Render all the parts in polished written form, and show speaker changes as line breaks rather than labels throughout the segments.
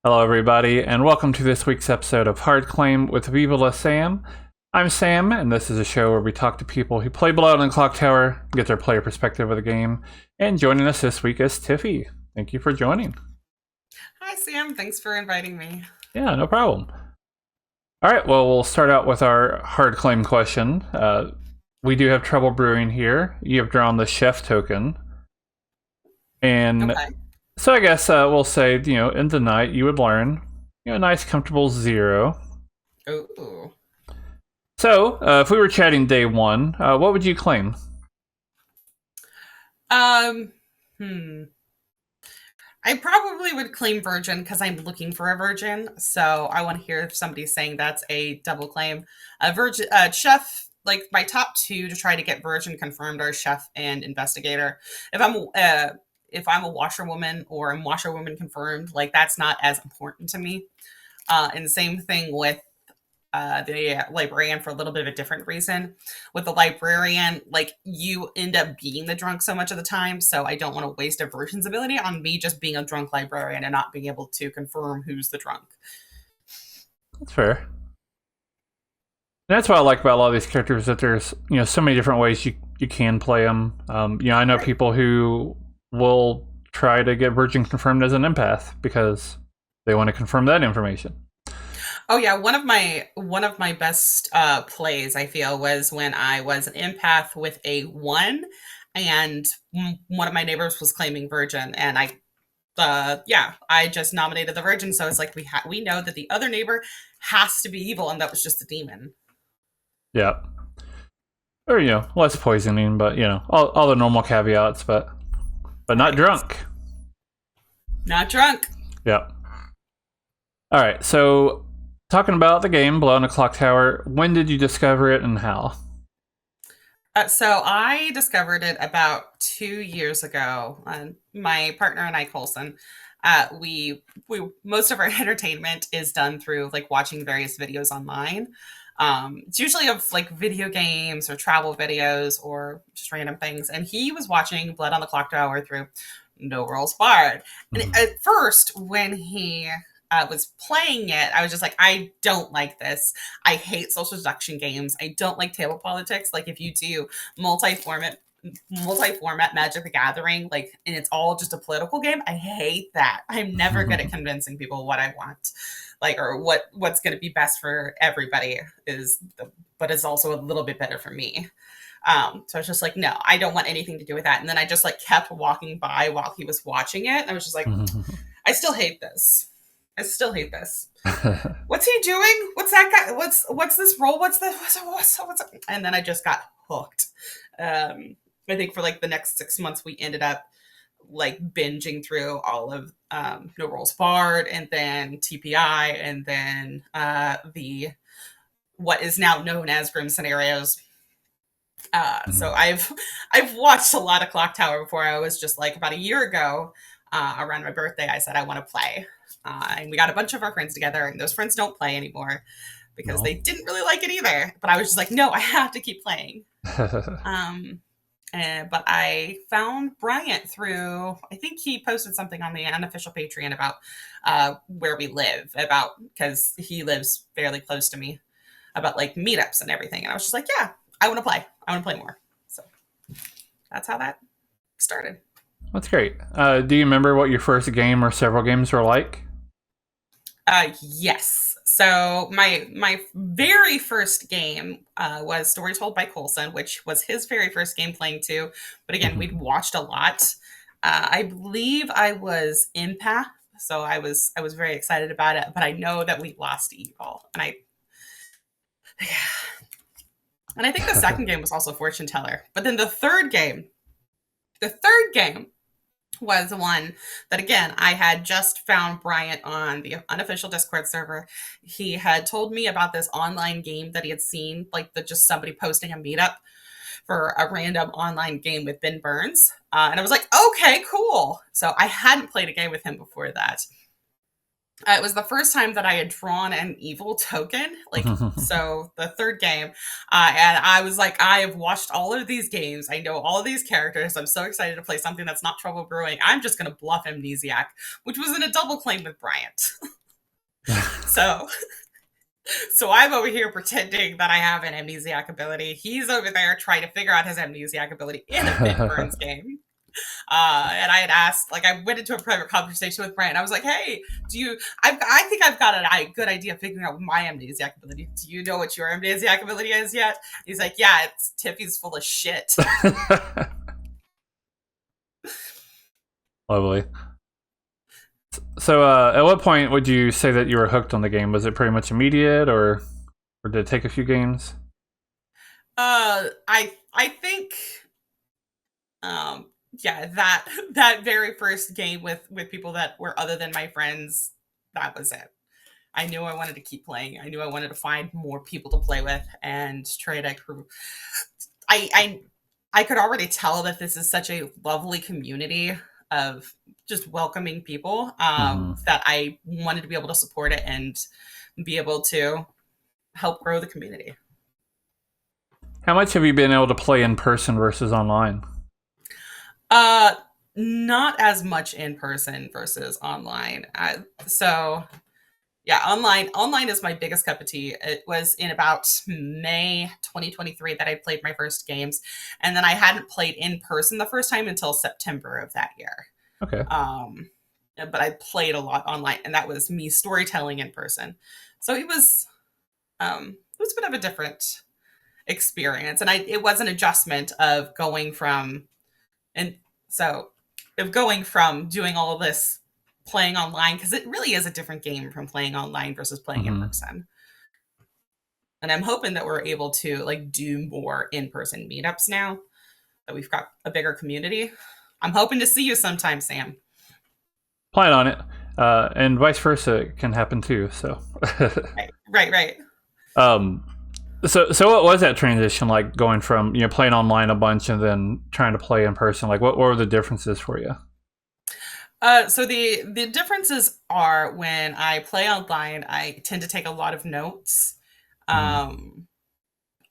Hello, everybody, and welcome to this week's episode of Hard Claim with Viva Sam. I'm Sam, and this is a show where we talk to people who play Blood on Clocktower, get their player perspective of the game, and joining us this week is Tiffy. Thank you for joining.
Hi, Sam. Thanks for inviting me.
Yeah, no problem. All right, well, we'll start out with our Hard Claim question. We do have trouble brewing here. You have drawn the chef token, and
Okay.
so I guess we'll say, in the night you would learn, a nice comfortable 0.
Ooh.
So, if we were chatting day one, what would you claim?
Um, hmm. I probably would claim virgin because I'm looking for a virgin. So I want to hear if somebody's saying that's a double claim. A virgin, chef, like my top two to try to get virgin confirmed are chef and investigator. If I'm, if I'm a washerwoman or I'm washerwoman confirmed, like that's not as important to me. And same thing with the librarian for a little bit of a different reason. With the librarian, like you end up being the drunk so much of the time, so I don't want to waste a version's ability on me just being a drunk librarian and not being able to confirm who's the drunk.
That's fair. That's what I like about a lot of these characters, that there's so many different ways you can play them. I know
Right.
people who will try to get Virgin confirmed as an empath because they want to confirm that information.
Oh yeah, one of my best plays I feel was when I was an empath with a one, and one of my neighbors was claiming virgin, and yeah, I just nominated the virgin, so it's like we know that the other neighbor has to be evil, and that was just a demon.
Yeah, or less poisoning, but all the normal caveats, but not
Right.
drunk.
Not drunk.
Yeah. All right. So talking about the game, Blow on the Clock Tower. When did you discover it and how?
So I discovered it about 2 years ago. My partner and I, Colson, we most of our entertainment is done through like watching various videos online. It's usually of like video games or travel videos or just random things. And he was watching Blood on the Clock Tower through No Rules Barred. And
Mhm.
at first, when he was playing it, I was just like, I don't like this. I hate social deduction games. I don't like table politics. Like if you do multi-format multi-format Magic the Gathering, like, and it's all just a political game. I hate that. I'm never good at convincing people what I want, like, or what's going to be best for everybody but it's also a little bit better for me. So I was just like, no, I don't want anything to do with that. And then I just like kept walking by while he was watching it. And I was just like, I still hate this. I still hate this. What's he doing? What's that guy? What's this role? What's and then I just got hooked. I think for like the next 6 months we ended up like binging through all of No Rules Barred and then TPI and then the what is now known as Grim Scenarios. So I've watched a lot of Clock Tower before. I was just like about a year ago, around my birthday, I said I want to play, and we got a bunch of our friends together, and those friends don't play anymore because
No.
they didn't really like it either. But I was just like, no, I have to keep playing. Um, but I found Bryant through, I think he posted something on the unofficial Patreon about where we live, about because he lives fairly close to me, about like meetups and everything. And I was just like, yeah, I want to play. I want to play more. So that's how that started.
That's great. Do you remember what your first game or several games were like?
Yes. So my very first game was Story Told by Colson, which was his very first game playing too. But again, we'd watched a lot. I believe I was Empath, so I was very excited about it. But I know that we lost Evil, and I think the second game was also Fortune Teller. But then the third game was one that again I had just found Bryant on the unofficial Discord server. He had told me about this online game that he had seen, like the just somebody posting a meetup for a random online game with Ben Burns, and I was like, okay, cool. So I hadn't played a game with him before that, It was the first time that I had drawn an evil token. Like, so the third game. And I was like, I have watched all of these games. I know all of these characters. I'm so excited to play something that's not Trouble Brewing. I'm just going to bluff Amnesiac, which was in a double claim with Bryant. So, so I'm over here pretending that I have an Amnesiac ability. He's over there trying to figure out his Amnesiac ability in a Bit Burns game. And I had asked, like, I went into a private conversation with Brent. I was like, "Hey, I think I've got a good idea of figuring out my amnesiac ability. Do you know what your amnesiac ability is yet?" He's like, "Yeah, it's Tiffy's full of shit."
Lovely. So, at what point would you say that you were hooked on the game? Was it pretty much immediate, or did it take a few games?
I think, yeah, that very first game with people that were other than my friends, that was it. I knew I wanted to keep playing. I knew I wanted to find more people to play with and try to. I I could already tell that this is such a lovely community of just welcoming people,
Mm-hmm.
that I wanted to be able to support it and be able to help grow the community.
How much have you been able to play in person versus online?
Uh, Not as much in person versus online. So yeah, online is my biggest cup of tea. It was in about May 2023 that I played my first games, and then I hadn't played in person the first time until September of that year.
Okay.
Um, but I played a lot online, and that was me storytelling in person. So it was a bit of a different experience, and it was an adjustment of going from and so of going from doing all of this playing online, because it really is a different game from playing online versus playing in
Mm-hmm.
person. And I'm hoping that we're able to like do more in-person meetups now that we've got a bigger community. I'm hoping to see you sometime, Sam.
Plan on it, and vice versa can happen too. So,
Right.
um, so what was that transition like going from playing online a bunch and then trying to play in person? Like, what were the differences for you?
So the differences are when I play online, I tend to take a lot of notes.
Mm-hmm.
Um,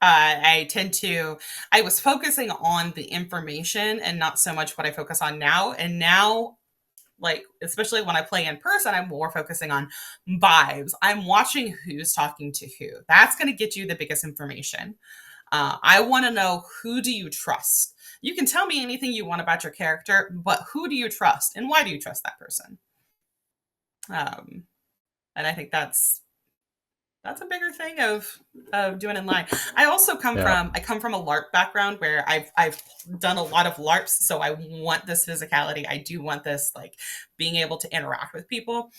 I tend to, I was focusing on the information and not so much what I focus on now. And now, like, especially when I play in person, I'm more focusing on vibes. I'm watching who's talking to who. That's going to get you the biggest information. I want to know, who do you trust? You can tell me anything you want about your character, but who do you trust and why do you trust that person? Um, and I think that's a bigger thing of doing in line. I also
Yeah.
come from a LARP background where I've done a lot of LARPs, so I want this physicality. I do want this, like, being able to interact with people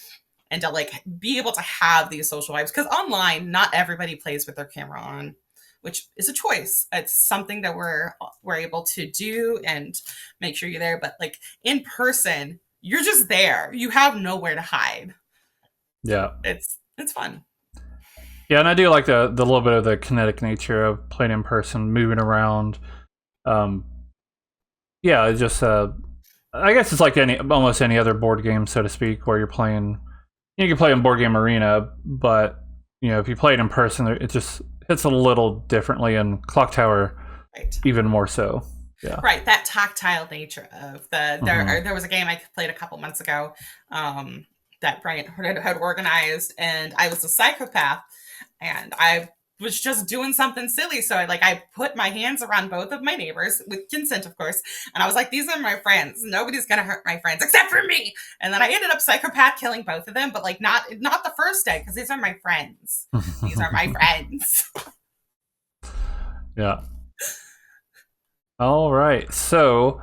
and to like be able to have these social vibes, because online not everybody plays with their camera on, which is a choice. It's something that we're able to do and make sure you're there, but like in person, you're just there. You have nowhere to hide.
Yeah.
It's fun.
Yeah, and I do like the little bit of the kinetic nature of playing in person, moving around. Um, yeah, it's just I guess it's like almost any other board game, so to speak, where you're playing. You can play in board game arena, but if you play it in person, it just hits a little differently. And Clocktower,
Right.
even more so. Yeah.
Right, that tactile nature of
Mm-hmm.
there was a game I played a couple months ago, that Bryant had organized, and I was a psychopath, and I was just doing something silly. So I put my hands around both of my neighbors with consent, of course, and I was like, "These are my friends. Nobody's gonna hurt my friends except for me." And then I ended up psychopath killing both of them, but like not the first day, because these are my friends. These are my friends.
Yeah. All right. So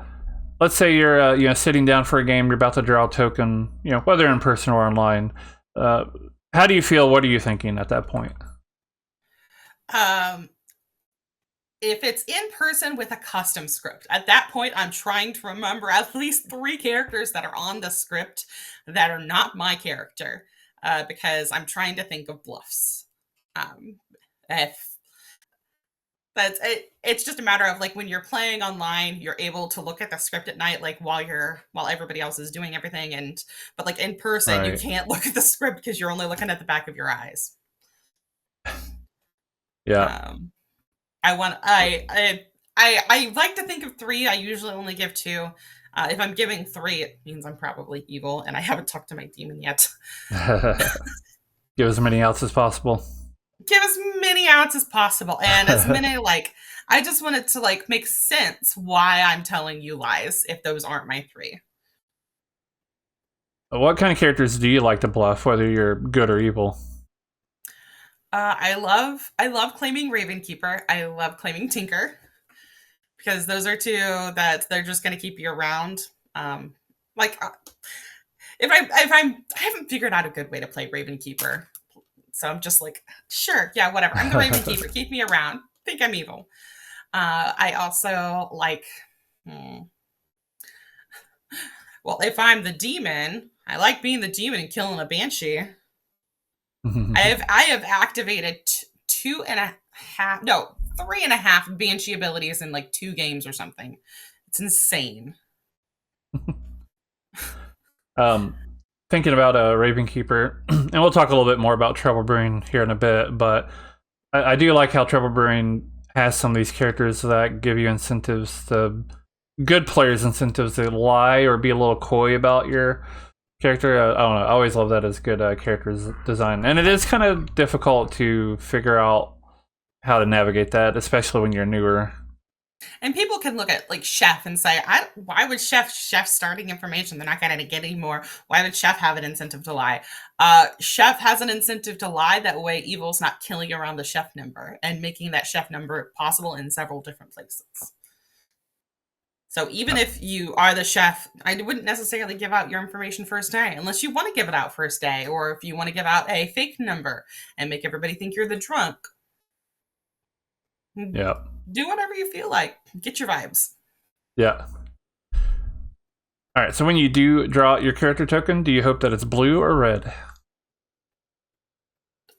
let's say you're sitting down for a game. You're about to draw a token. Whether in person or online. Uh, how do you feel? What are you thinking at that point?
Um, if it's in person with a custom script, at that point, I'm trying to remember at least 3 characters that are on the script that are not my character, because I'm trying to think of bluffs. Um, if That's it. It's just a matter of like when you're playing online, you're able to look at the script at night, like while everybody else is doing everything, and but like in person, you
Right.
can't look at the script because you're only looking at the back of your eyes.
Yeah.
Um, I like to think of three. I usually only give two. If I'm giving three, it means I'm probably evil, and I haven't talked to my demon yet.
Give as many outs as possible.
Give as many outs as possible, and as many like I just want it to like make sense why I'm telling you lies if those aren't my three.
What kind of characters do you like to bluff, whether you're good or evil?
I love claiming Ravenkeeper. I love claiming Tinker because those are two that they're just going to keep you around. Like I haven't figured out a good way to play Ravenkeeper, so I'm just like, sure, yeah, whatever. I'm the Ravenkeeper. Keep me around. Think I'm evil. I also like, well, if I'm the demon, I like being the demon and killing a banshee. I have activated two and a half, no, three and a half banshee abilities in like 2 games or something. It's insane.
Thinking about a Ravenkeeper, and we'll talk a little bit more about Trouble Brewing here in a bit, but I do like how Trouble Brewing has some of these characters that give you incentives to good players, incentives to lie or be a little coy about your character. I don't know. I always love that as good character design, and it is kind of difficult to figure out how to navigate that, especially when you're newer.
And people can look at like Chef and say, why would Chef starting information? They're not going to get any more. Why would Chef have an incentive to lie? Chef has an incentive to lie. That way, evil's not killing around the Chef number and making that Chef number possible in several different places. So even if you are the chef, I wouldn't necessarily give out your information first day unless you want to give it out first day, or if you want to give out a fake number and make everybody think you're the drunk.
Yeah.
Do whatever you feel like. Get your vibes.
Yeah. All right. So when you do draw out your character token, do you hope that it's blue or red?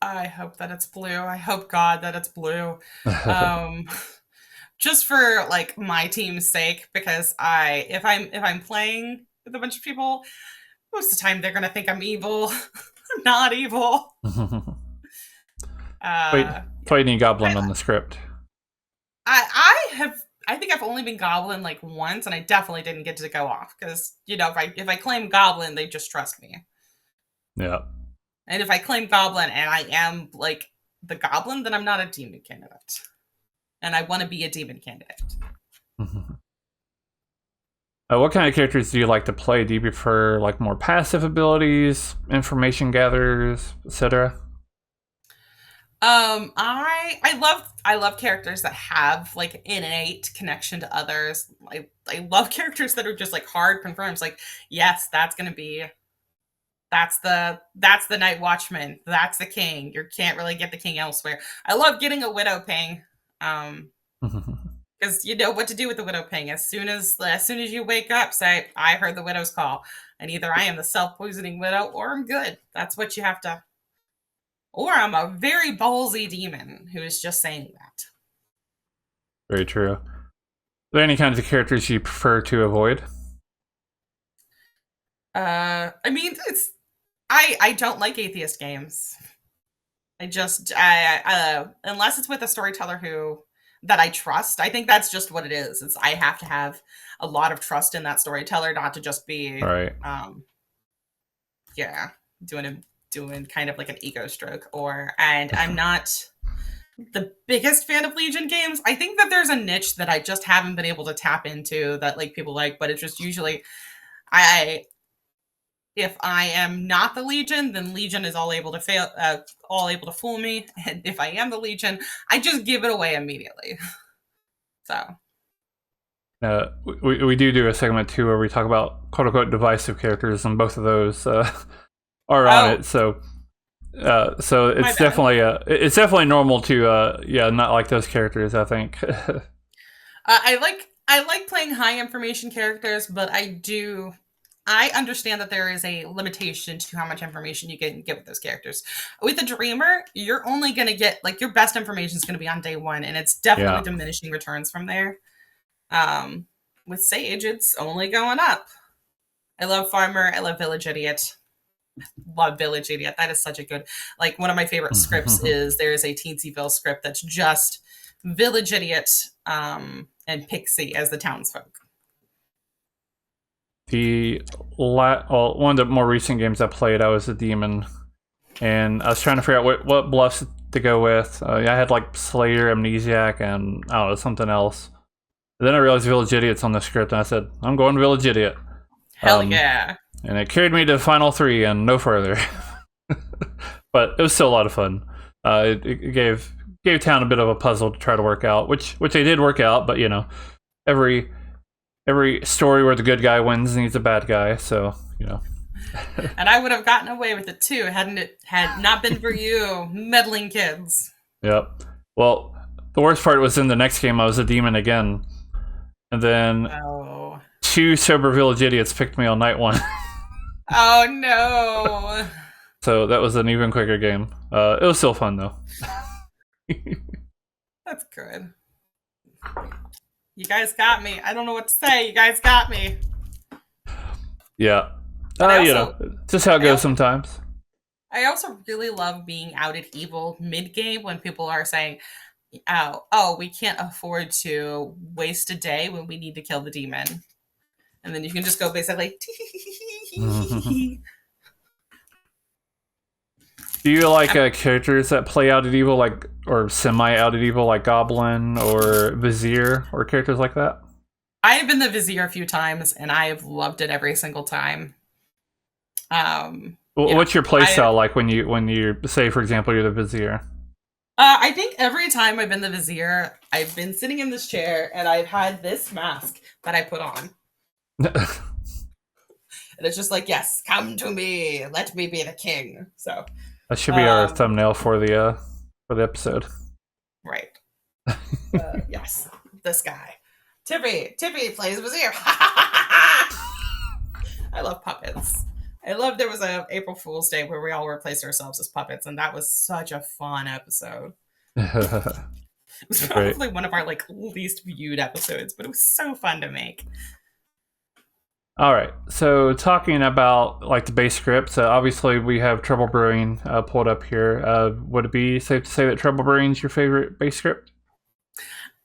I hope that it's blue. I hope God that it's blue. Just for like my team's sake, because if I'm playing with a bunch of people, most of the time they're gonna think I'm evil. I'm not evil.
Play any goblin on the script.
I think I've only been goblin like once, and I definitely didn't get to go off because if I claim goblin, they just trust me.
Yeah.
And if I claim goblin and I am like the goblin, then I'm not a demon candidate. And I want to be a demon candidate.
What kind of characters do you like to play? Do you prefer like more passive abilities, information gatherers, etc.?
I love characters that have like an innate connection to others. I love characters that are just like hard confirms. Like, yes, that's the Night Watchman. That's the king. You can't really get the king elsewhere. I love getting a widow ping. Because you know what to do with the widow ping. As soon as you wake up, say, I heard the widow's call. And either I am the self-poisoning widow or I'm good. That's what you have to. Or I'm a very ballsy demon who is just saying that.
Very true. Are there any kinds of characters you prefer to avoid?
I mean, I don't like atheist games. Unless it's with a storyteller that I trust. I think that's just what it is. I have to have a lot of trust in that storyteller, not to just be
right.
Doing kind of like an ego stroke. And I'm not the biggest fan of Legion games. I think that there's a niche that I just haven't been able to tap into that like people like, but it's just usually if I am not the Legion, then Legion is all able to fool me. And if I am the Legion, I just give it away immediately. So.
We do a segment too where we talk about quote unquote divisive characters, and both of those are on it. So it's definitely normal to not like those characters, I think.
I like playing high information characters, but I I understand that there is a limitation to how much information you can get with those characters. With a Dreamer, you're only going to get, like, your best information is going to be on day one, and it's definitely
Yeah.
diminishing returns from there. With Sage, it's only going up. I love Farmer. I love Village Idiot. Love Village Idiot. That is such a good, like, one of my favorite scripts is there's a Teensyville script that's just Village Idiot and Pixie as the townsfolk.
One of the more recent games I played, I was a demon, and I was trying to figure out what bluffs to go with. I had like Slayer, Amnesiac, and I don't know, something else. And then I realized Village Idiot's on the script, and I said, I'm going Village Idiot.
Hell yeah.
And it carried me to the final 3 and no further. But it was still a lot of fun. It gave town a bit of a puzzle to try to work out, which they did work out, but you know, every story where the good guy wins needs a bad guy, so you know.
And I would have gotten away with it too, had not been for you meddling kids.
Yep. Well, the worst part was in the next game I was a demon again. And then 2 sober Village Idiots picked me on night 1.
Oh no.
So that was an even quicker game. It was still fun though.
That's good. You guys got me. I don't know what to say. You guys got me.
Yeah. You know, just how it goes sometimes.
I also really love being outed evil mid-game when people are saying, oh, we can't afford to waste a day when we need to kill the demon. And then you can just go basically,
Do you like characters that play outed evil, like, or semi-outed evil, like Goblin or Vizier, or characters like that?
I have been the Vizier a few times, and I have loved it every single time.
What's your playstyle like when you say, for example, you're the Vizier?
I think every time I've been the Vizier, I've been sitting in this chair, and I've had this mask that I put on. And it's just like, yes, come to me, let me be the king. So
that should be our thumbnail for the episode.
Right. Yes, this guy. Tiffy plays Vizier. I love puppets. There was a April Fool's Day where we all replaced ourselves as puppets, and that was such a fun episode. It was probably one of our like least viewed episodes, but it was so fun to make.
All right, so talking about like the base scripts, obviously we have Trouble Brewing pulled up here. Would it be safe to say that Trouble Brewing is your favorite base script?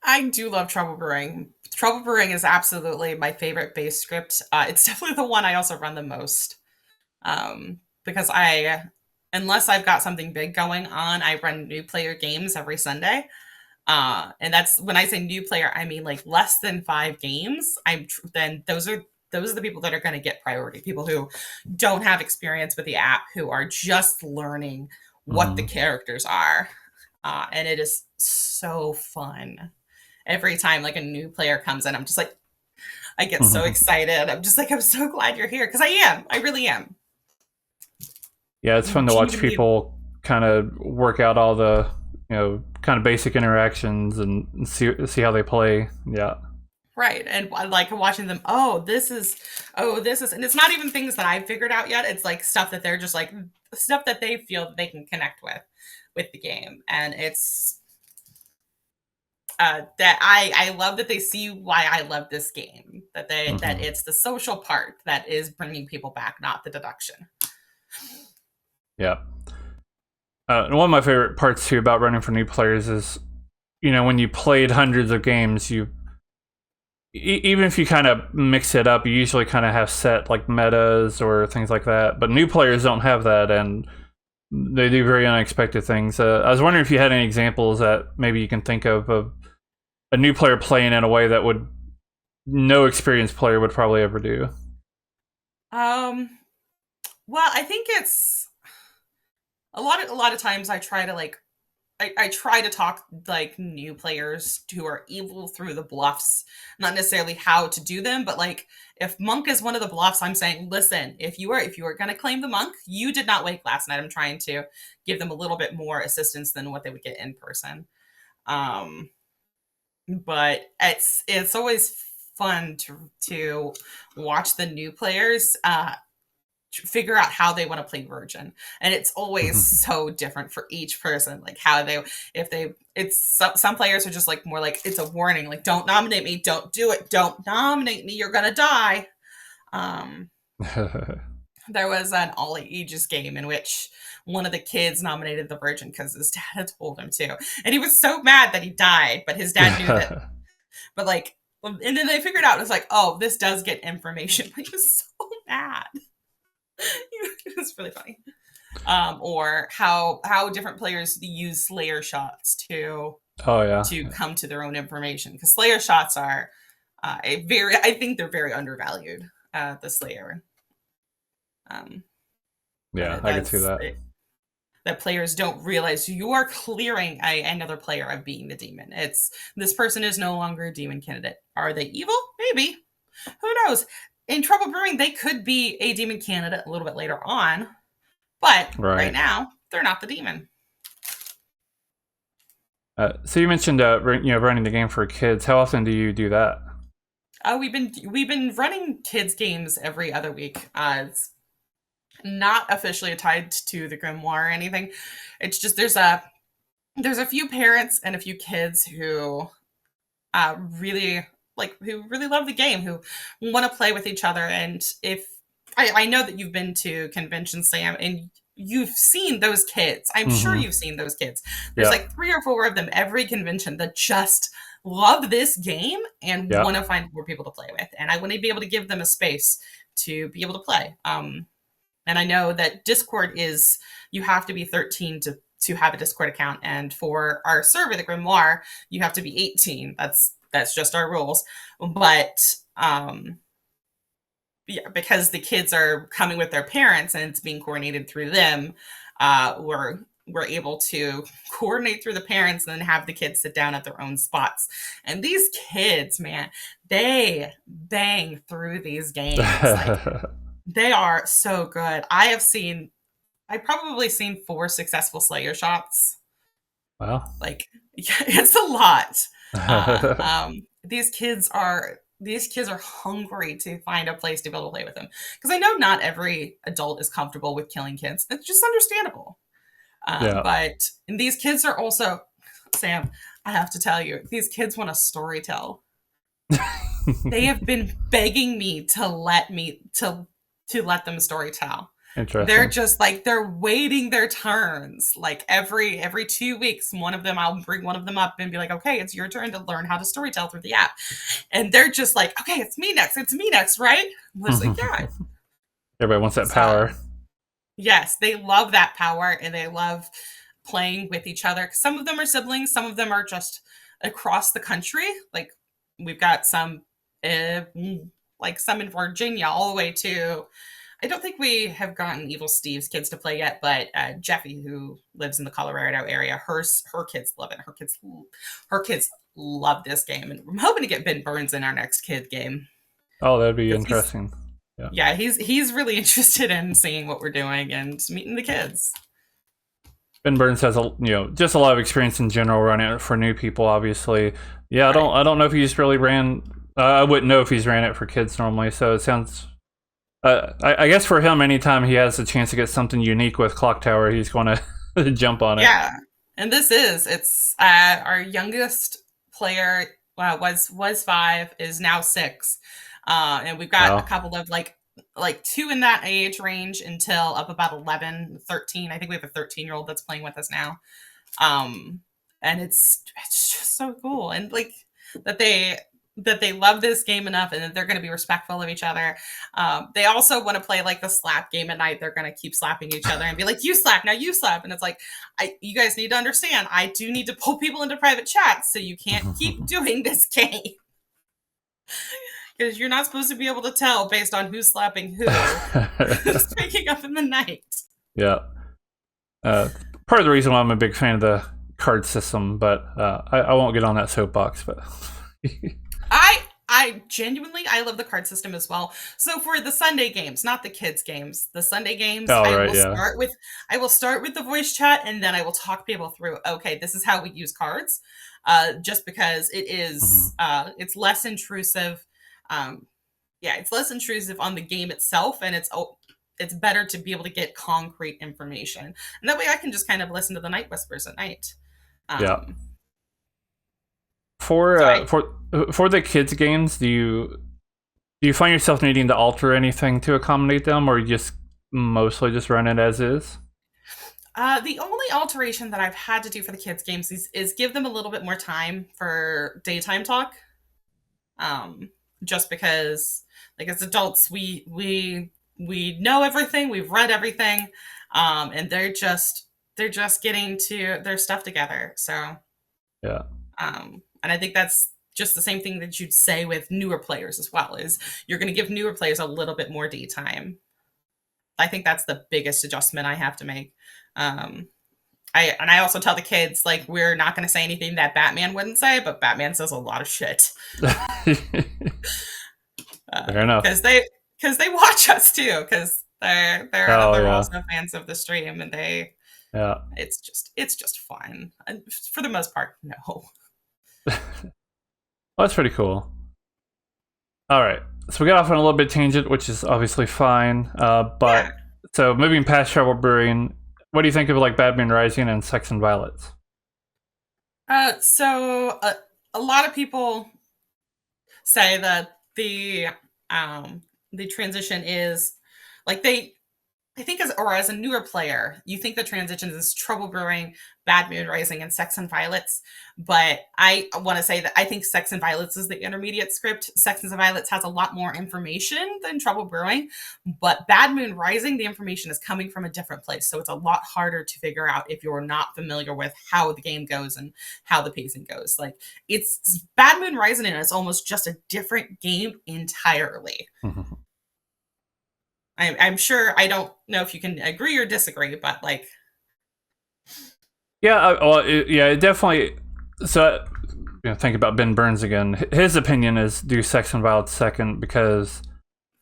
I do love Trouble Brewing. Trouble Brewing is absolutely my favorite base script. It's definitely the one I also run the most. Because unless I've got something big going on, I run new player games every Sunday. And that's when I say new player, I mean like less than 5 games. Then those are the people that are going to get priority. People who don't have experience with the app, who are just learning what the characters are. And it is so fun. Every time like a new player comes in, I'm just like, I get so excited. I'm just like, I'm so glad you're here. Because I really am.
Yeah, it's fun to watch people kind of work out all the, you know, kind of basic interactions and see how they play. Yeah.
Right. And I like watching them. This is, and it's not even things that I've figured out yet. It's like stuff that they're just like stuff that they feel that they can connect with the game. And it's that I love that they see why I love this game, that it's the social part that is bringing people back, not the deduction.
Yeah. And one of my favorite parts too about running for new players is, you know, when you played hundreds of games, even if you kind of mix it up, you usually kind of have set like metas or things like that. But new players don't have that, and they do very unexpected things. I was wondering if you had any examples that maybe you can think of a new player playing in a way that would no experienced player would probably ever do.
Well, I think it's a lot of times I try to like I try to talk like new players who are evil through the bluffs, not necessarily how to do them, but like if monk is one of the bluffs, I'm saying, listen, if you are going to claim the monk, you did not wake last night. I'm trying to give them a little bit more assistance than what they would get in person. But it's always fun to watch the new players figure out how they want to play Virgin, and it's always so different for each person. Like how they, if they, it's some players are just like more like it's a warning, like don't nominate me, don't do it, don't nominate me, you're gonna die. There was an all ages game in which one of the kids nominated the Virgin because his dad had told him to, and he was so mad that he died. But his dad knew that. But like, and then they figured out it's like, oh, this does get information. He was so mad. It was really funny. Or how different players use Slayer shots to come to their own information, because Slayer shots are I think they're very undervalued. The Slayer.
Yeah, I can see that.
That players don't realize you are clearing another player of being the demon. It's this person is no longer a demon candidate. Are they evil? Maybe. Who knows? In Trouble Brewing, they could be a demon candidate a little bit later on, but right now they're not the demon.
So you mentioned running the game for kids. How often do you do that?
We've been running kids games every other week. It's not officially tied to the Grimoire or anything. It's just there's a few parents and a few kids who really love the game, who want to play with each other. And if I know that you've been to conventions, Sam, and you've seen those kids. I'm sure you've seen those kids. There's like 3 or 4 of them every convention that just love this game and want to find more people to play with. And I want to be able to give them a space to be able to play. And I know that Discord is, you have to be 13 to have a Discord account. And for our server, the Grimoire, you have to be 18. That's just our rules. But because the kids are coming with their parents and it's being coordinated through them, we're able to coordinate through the parents and then have the kids sit down at their own spots. And these kids, man, they bang through these games. Like, they are so good. I've probably seen 4 successful Slayer shots.
Wow.
Like, it's a lot. These kids are hungry to find a place to be able to play with them. Because I know not every adult is comfortable with killing kids. It's just understandable. But these kids are also, Sam, I have to tell you, these kids want to story tell. They have been begging me to let them story tell.
Interesting.
They're just like, they're waiting their turns. Like every 2 weeks, I'll bring one of them up and be like, okay, it's your turn to learn how to storytell through the app. And they're just like, okay, it's me next, right? I was like, yeah.
Everybody wants that power.
Yes, they love that power, and they love playing with each other. Some of them are siblings, some of them are just across the country. Like we've got some some in Virginia all the way to, I don't think we have gotten Evil Steve's kids to play yet, but Jeffy, who lives in the Colorado area, her kids love it. Her kids love this game, and I'm hoping to get Ben Burns in our next kid game.
Oh, that'd be interesting.
Yeah, he's really interested in seeing what we're doing and meeting the kids.
Ben Burns has just a lot of experience in general running it for new people, obviously. Yeah, right. I don't know if he's really ran. I wouldn't know if he's ran it for kids normally. So it sounds. I guess for him, anytime he has a chance to get something unique with Clocktower, he's going to jump on it.
Yeah, and it's our youngest player was 5, is now 6. And we've got a couple of like 2 in that age range until up about 11, 13. I think we have a 13-year-old that's playing with us now. And it's just so cool. And like that they love this game enough and that they're going to be respectful of each other. They also want to play like the slap game at night. They're going to keep slapping each other and be like, you slap, now you slap. And it's like, you guys need to understand, I do need to pull people into private chats, so you can't keep doing this game. Because you're not supposed to be able to tell based on who's slapping who's waking up in the night.
Yeah. Part of the reason why I'm a big fan of the card system, but I won't get on that soapbox. But
I genuinely, I love the card system as well. So for the Sunday games, not the kids games, the Sunday games, I will start with the voice chat, and then I will talk people through, okay, this is how we use cards. Just because it is, it's less intrusive. Yeah, it's less intrusive on the game itself, and it's better to be able to get concrete information, and that way I can just kind of listen to the night whispers at night.
Yeah.
Um,
For
so I
for the kids games, do you find yourself needing to alter anything to accommodate them, or you just mostly just run it as is?
the only alteration that I've had to do for the kids games is give them a little bit more time for daytime talk. Um, just because, like, as adults, we know everything, we've read everything, and they're just getting to their stuff together. So,
Yeah.
and I think that's just the same thing that you'd say with newer players as well. Is you're going to give newer players a little bit more daytime. I think that's the biggest adjustment I have to make. Um, I also tell the kids, like, we're not going to say anything that Batman wouldn't say, but Batman says a lot of shit.
Fair enough.
Because they watch us too, because they're also fans of the stream, and it's just fun. And for the most part, no.
Well, that's pretty cool. All right, so we got off on a little bit tangent, which is obviously fine. But
Yeah.
so moving past Trouble Brewing, what do you think of like Bad Moon Rising and Sex and Violets?
So a lot of people say that the transition is like I think as a newer player, you think the transition is Trouble Brewing, Bad Moon Rising, and Sex and Violets. But I want to say that I think Sex and Violets is the intermediate script. Sex and Violets has a lot more information than Trouble Brewing. But Bad Moon Rising, the information is coming from a different place. So it's a lot harder to figure out if you're not familiar with how the game goes and how the pacing goes. Like, it's Bad Moon Rising, and it's almost just a different game entirely. I'm sure, I don't know if you can agree or disagree, but like,
Yeah, it definitely. So, think about Ben Burns again. His opinion is do Sex and Violets second because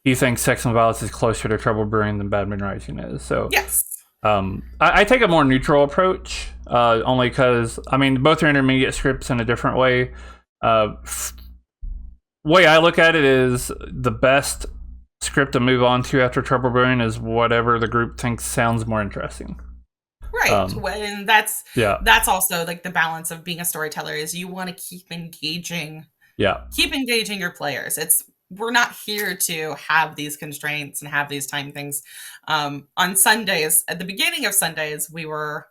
he thinks Sex and Violets is closer to Trouble Brewing than Bad Moon Rising is. So,
yes.
I take a more neutral approach, only because I mean both are intermediate scripts in a different way. Way I look at it is the best script to move on to after Trouble Brewing is whatever the group thinks sounds more interesting.
Right. And that's
Yeah.
that's also like the balance of being a storyteller is you want to keep engaging
Yeah.
your players. We're not here to have these constraints and have these time things. On Sundays, at the beginning of Sundays, we were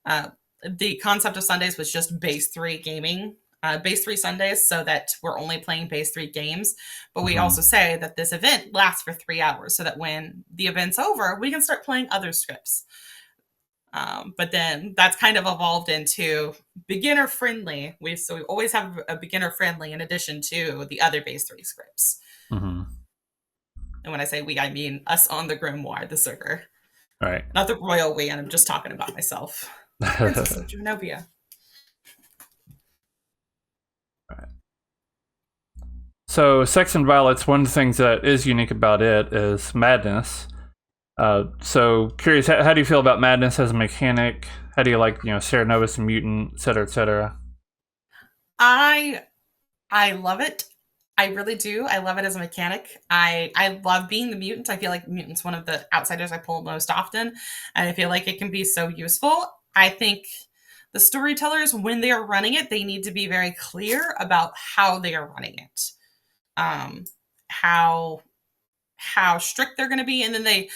the concept of Sundays was just base 3 gaming. Base 3 Sundays, so that we're only playing base 3 games. But we also say that this event lasts for 3 hours so that when the event's over, we can start playing other scripts. But then that's kind of evolved into beginner friendly. We always have a beginner friendly in addition to the other base 3 scripts. And when I say we, I mean us on the Grimoire, the server.
Right.
Not the royal we, and I'm just talking about myself. Princess of Genovia.
So, Sex and Violets, one of the things that is unique about it is madness. So, curious, how do you feel about madness as a mechanic? How do you like, Sarah Novus and Mutant, et cetera, et cetera?
I love it. I really do. I love it as a mechanic. I love being the mutant. I feel like mutant's one of the outsiders I pull most often, and I feel like it can be so useful. I think the storytellers, when they are running it, they need to be very clear about how they are running it. How strict they're going to be, and then they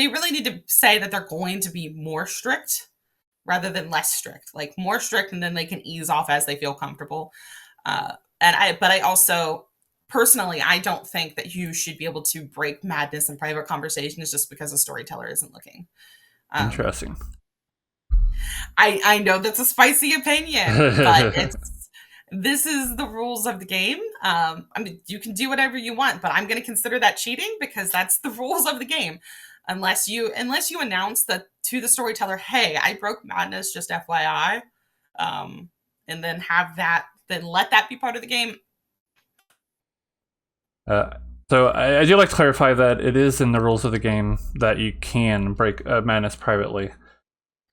really need to say that they're going to be more strict rather than less strict, like more strict, and then they can ease off as they feel comfortable. But I also personally, I don't think that you should be able to break madness in private conversations just because a storyteller isn't looking.
Interesting.
I know that's a spicy opinion, but this is the rules of the game. I mean, you can do whatever you want, but I'm going to consider that cheating because that's the rules of the game. Unless you announce that to the storyteller, hey, I broke madness, just FYI, and then then let that be part of the game.
So I do like to clarify that it is in the rules of the game that you can break madness privately.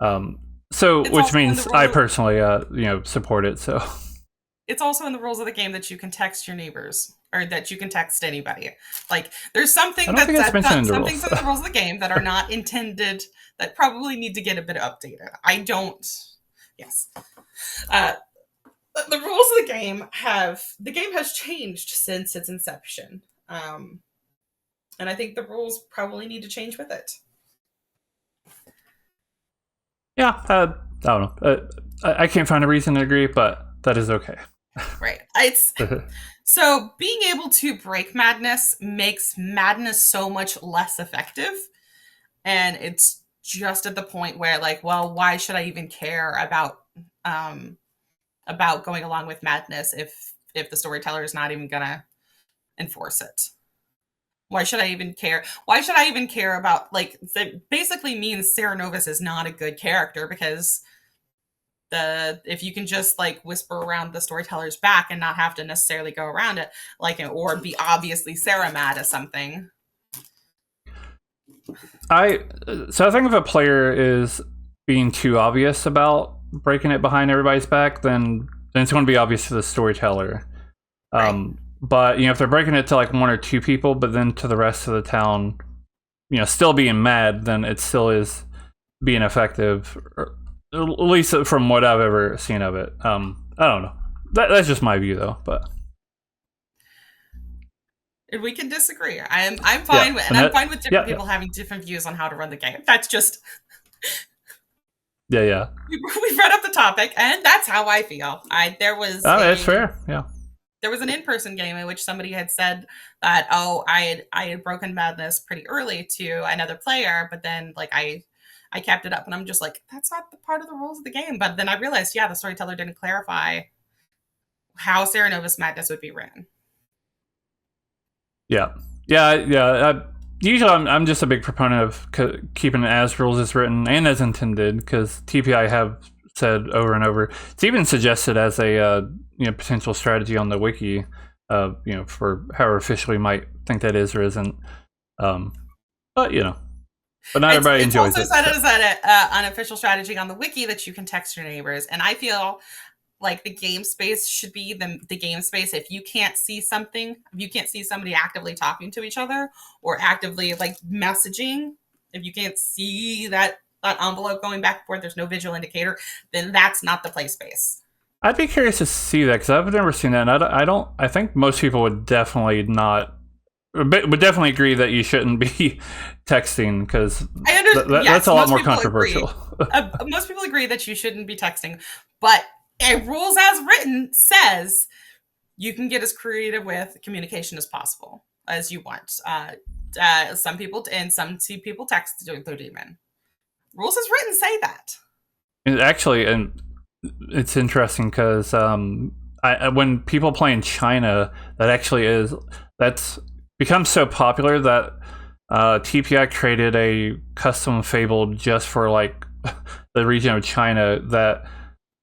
Which means I personally, support it. So
it's also in the rules of the game that you can text your neighbors or that you can text anybody. Like there's
I
something
don't think it's mentioned in the
some
rules.
things in the rules of the game that are not intended, that probably need to get a bit updated. I don't. Yes. Uh, the rules of the game has changed since its inception, and I think the rules probably need to change with it.
Yeah, I don't know. I can't find a reason to agree, but that is okay.
Right. It's so being able to break madness makes madness so much less effective, and it's just at the point where, like, well, why should I even care about going along with madness if the storyteller is not even gonna enforce it? Why should I even care? Why should I even care about, like, that basically means Sarah Novus is not a good character, because if you can just like whisper around the storyteller's back and not have to necessarily go around it, like, or be obviously Sarah mad at something.
I think if a player is being too obvious about breaking it behind everybody's back, then it's going to be obvious to the storyteller.
Right.
But if they're breaking it to like one or two people, but then to the rest of the town, still being mad, then it still is being effective. At least from what I've ever seen of it. I don't know. That's just my view, though. But
we can disagree. I'm fine with, and I'm fine with different people having different views on how to run the game. That's just
yeah.
We brought up the topic, and that's how I feel.
That's fair. Yeah.
There was an in-person game in which somebody had said that, I had broken madness pretty early to another player, but then like I kept it up, and I'm just like, that's not the part of the rules of the game. But then I realized, the storyteller didn't clarify how Sarah Novus madness would be written.
Yeah. Usually, I'm just a big proponent of keeping it as rules is written and as intended, because TPI have said over and over. It's even suggested as a potential strategy on the wiki, for however officially might think that is or isn't. But not everybody enjoys it.
It's also said as an unofficial strategy on the wiki that you can text your neighbors, and I feel like the game space should be the game space. If you can't see something, if you can't see somebody actively talking to each other or actively like messaging, if you can't see that envelope going back and forth, there's no visual indicator, then that's not the play space.
I'd be curious to see that, because I've never seen that, and I think most people would definitely agree that you shouldn't be texting, because that's a lot more controversial.
Most people agree that you shouldn't be texting, but rules as written says you can get as creative with communication as possible as you want. Some people text their demon. Rules as written say that.
And it's interesting because when people play in China, that's become so popular that TPI created a custom fable just for like the region of China, that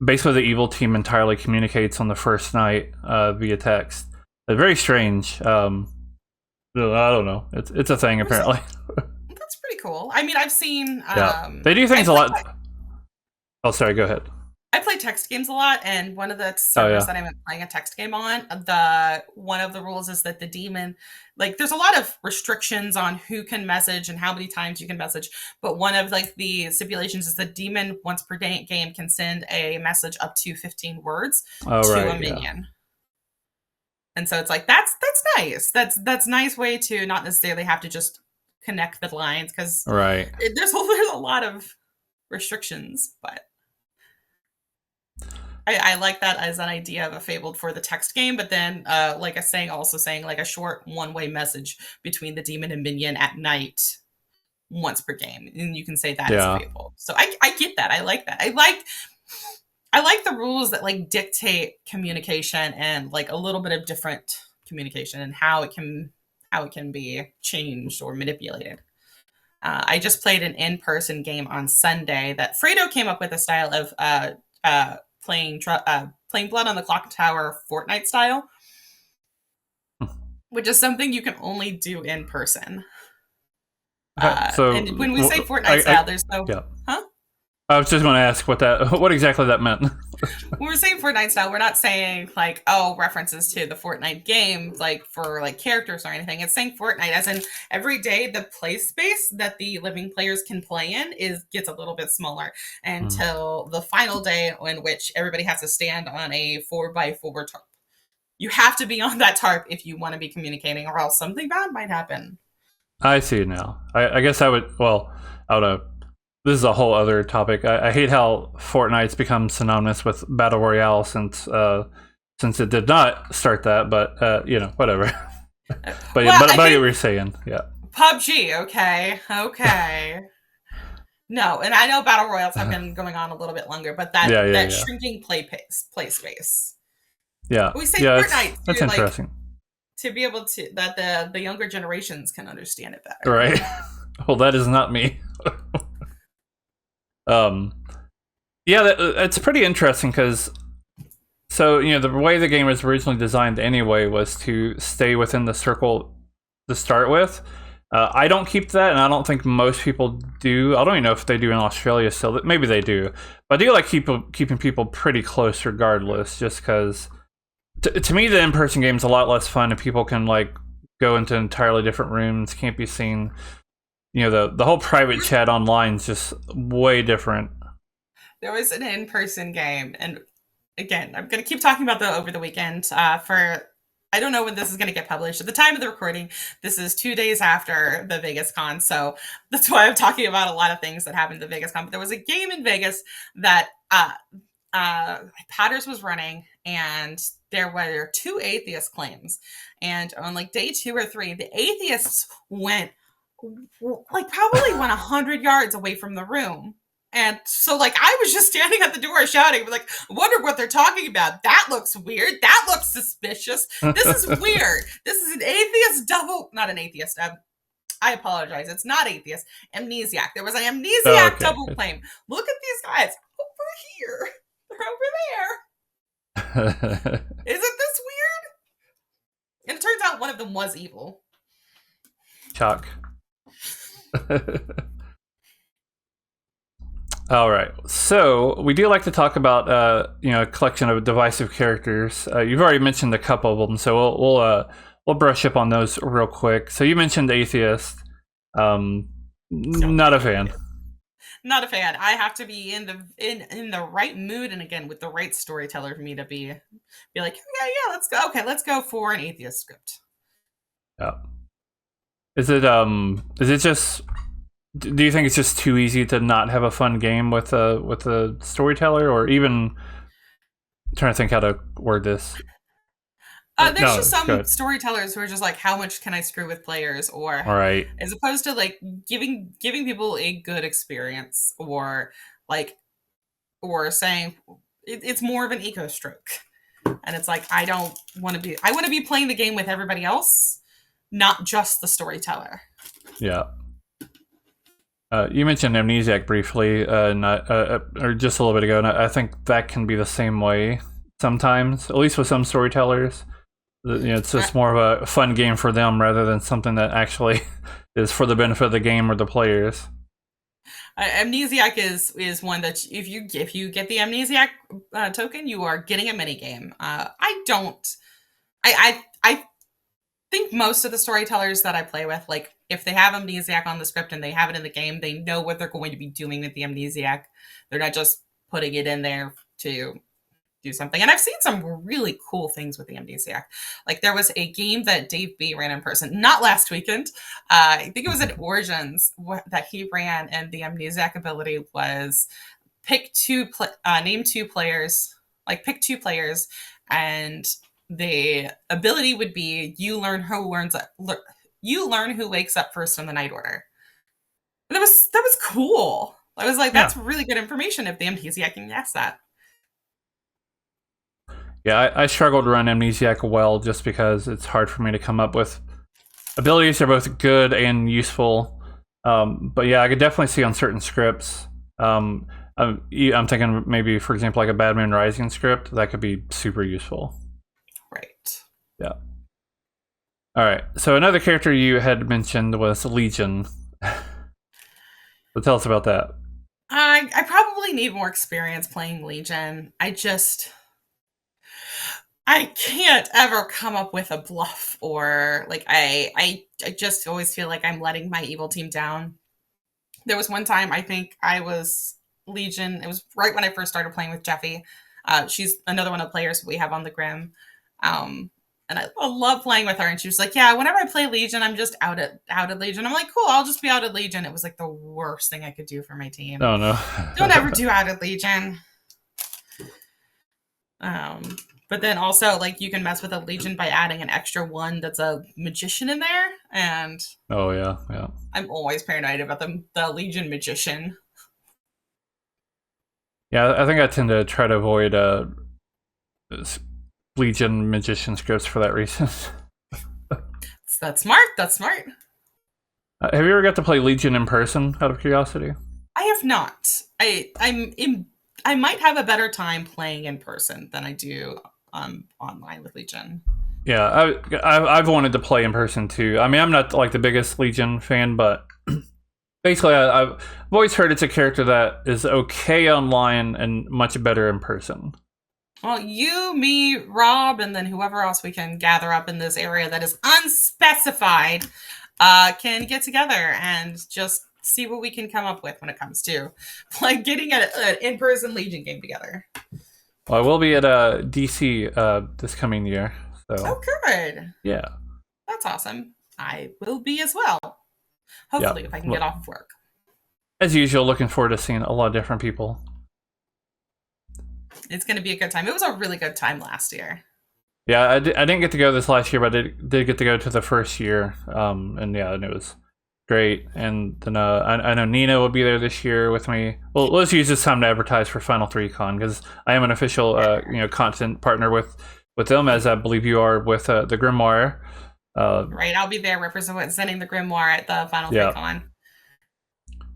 basically the evil team entirely communicates on the first night via text. It's very strange. I don't know. It's a thing apparently.
That's pretty cool. I mean, I've seen.
They do things a lot. Oh, sorry. Go ahead.
I play text games a lot, and one of the servers that I'm playing a text game on, one of the rules is that the demon, like, there's a lot of restrictions on who can message and how many times you can message, but one of like the stipulations is the demon once per game can send a message up to 15 words to a minion. Yeah. And so it's like that's nice. That's a nice way to not necessarily have to just connect the lines, because there's a lot of restrictions, but I like that as an idea of a fable for the text game, but then also saying like a short one-way message between the demon and minion at night once per game, and you can say that as a fable. So I get that. I like that. I like the rules that like dictate communication and like a little bit of different communication and how it can be changed or manipulated. I just played an in-person game on Sunday that Fredo came up with a style of playing Blood on the Clocktower Fortnite style, which is something you can only do in person. So and when we say Fortnite style, there's no...
Huh? I was just going to ask what exactly that meant.
When we're saying Fortnite style, we're not saying like, oh, references to the Fortnite game, like for like characters or anything. It's saying Fortnite as in every day the play space that the living players can play in gets a little bit smaller until the final day in which everybody has to stand on a 4x4 tarp. You have to be on that tarp if you want to be communicating, or else something bad might happen.
I see now. I guess I would. Well, I would. This is a whole other topic. I hate how Fortnite's become synonymous with Battle Royale since it did not start that. But you know, whatever. But yeah,
Well,
but
I
about what you
think
were saying, yeah.
PUBG, okay. No, and I know battle royals have been going on a little bit longer, but
Yeah, yeah,
that
yeah.
shrinking play space.
Yeah,
We say
yeah.
Fortnite
That's
to like
interesting,
to be able to that the younger generations can understand it better.
right? Well, that is not me. um, yeah, it's pretty interesting because so you know the way the game was originally designed anyway was to stay within the circle to start with. I don't keep that, and I don't think most people do. I don't even know if they do in Australia still. Maybe they do, but I do like keeping people pretty close regardless, just because. To me, the in-person game is a lot less fun, and people can like go into entirely different rooms, can't be seen. You know, the whole private chat online is just way different.
There was an in-person game, and again, I'm going to keep talking about the over the weekend. For I don't know when this is going to get published. At the time of the recording, this is 2 days after the Vegas Con, so that's why I'm talking about a lot of things that happened at the Vegas Con. But there was a game in Vegas that Patters was running, and there were two atheist claims. And on like day 2 or 3, the atheists went like probably went 100 yards away from the room. And so, like, I was just standing at the door shouting, like, wonder what they're talking about. That looks weird. That looks suspicious. This is weird. This is an atheist double, not an atheist. I apologize. It's not atheist. Amnesiac. There was an
Oh,
amnesiac
okay.
double claim. Look at these guys over here. They're over there. Isn't this weird? And it turns out one of them was evil.
Chalk. All right, so we do like to talk about you know, a collection of divisive characters. You've already mentioned a couple of them, so we'll brush up on those real quick. So you mentioned atheist. Not a fan.
Not a fan. I have to be in the right mood, and again with the right storyteller for me to be like, yeah, let's go. Okay, let's go for an atheist script.
Yeah. Is it just? Do you think it's just too easy to not have a fun game with a storyteller, or even I'm trying to think how to word this?
There's
No,
just some
good.
storytellers who are just like, how much can I screw with players, or
All right.
as opposed to like giving people a good experience, or like, or saying it's more of an eco stroke, and it's like I want to be playing the game with everybody else, not just the storyteller.
Yeah. You mentioned Amnesiac briefly, or just a little bit ago, and I think that can be the same way sometimes, at least with some storytellers. You know, it's just more of a fun game for them rather than something that actually is for the benefit of the game or the players.
Amnesiac is one that if you get the Amnesiac token, you are getting a mini game. I think most of the storytellers that I play with, like if they have Amnesiac on the script and they have it in the game, they know what they're going to be doing with the Amnesiac. They're not just putting it in there to do something. And I've seen some really cool things with the Amnesiac. Like there was a game that Dave B ran in person, not last weekend. I think it was at Origins that he ran, and the Amnesiac ability was name two players, like pick two players, and the ability would be you learn who wakes up first in the night order. And that was cool. I was like, that's really good information if the Amnesiac can guess that.
Yeah, I struggle to run Amnesiac well just because it's hard for me to come up with abilities that are both good and useful. But yeah, I could definitely see on certain scripts. I'm thinking maybe, for example, like a Bad Moon Rising script that could be super useful.
Right.
Yeah. All right. So another character you had mentioned was Legion. So tell us about that.
I probably need more experience playing Legion. I can't ever come up with a bluff, or like I just always feel like I'm letting my evil team down. There was one time I think I was Legion. It was right when I first started playing with Jeffy. She's another one of the players we have on the Grim. Um, and I love playing with her. And she was like, "Yeah, whenever I play Legion, I'm just out at Legion." I'm like, "Cool, I'll just be out at Legion." It was like the worst thing I could do for my team.
Oh no.
Don't ever do out at Legion. Um, but then also, like, you can mess with a Legion by adding an extra one that's a magician in there, and
Oh yeah, yeah.
I'm always paranoid about the Legion magician.
Yeah, I think I tend to try to avoid Legion magician scripts for that reason.
That's smart. That's smart.
Have you ever got to play Legion in person, out of curiosity?
I have not. I might have a better time playing in person than I do online with Legion.
Yeah, I've wanted to play in person too. I mean, I'm not like the biggest Legion fan, but basically, I've always heard it's a character that is okay online and much better in person.
Well, you, me, Rob, and then whoever else we can gather up in this area that is unspecified can get together and just see what we can come up with when it comes to like getting an in-person Legion game together.
Well, I will be at DC this coming year. So.
Oh, good.
Yeah.
That's awesome. I will be as well. Hopefully, if I can get off of work.
As usual, looking forward to seeing a lot of different people.
It's going to be a good time. It was a really good time last year.
Yeah, I didn't get to go this last year, but I did get to go to the first year. And it was great. And then I know Nina will be there this year with me. Well, let's use this time to advertise for Final 3 Con, because I am an official content partner with them, as I believe you are with the Grimoire.
Right, I'll be there representing the Grimoire at the Final 3 Con.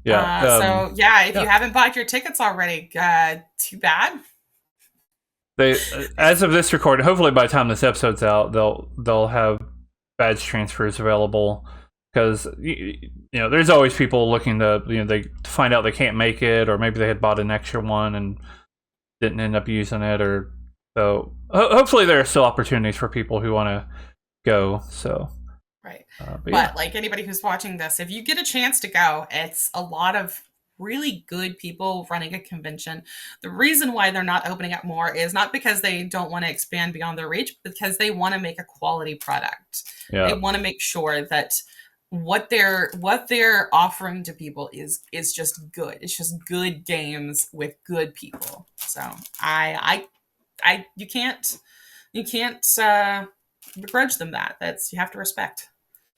Yeah.
If you haven't bought your tickets already, too bad.
They, as of this recording, hopefully by the time this episode's out, they'll have badge transfers available, because there's always people looking to they find out they can't make it, or maybe they had bought an extra one and didn't end up using it, or so. Hopefully there are still opportunities for people who want to go. So.
Right.
But
like anybody who's watching this, if you get a chance to go, it's a lot of really good people running a convention. The reason why they're not opening up more is not because they don't want to expand beyond their reach, but because they want to make a quality product.
Yeah.
They want to make sure that what they're offering to people is just good. It's just good games with good people. So you can't begrudge them that. You have to respect.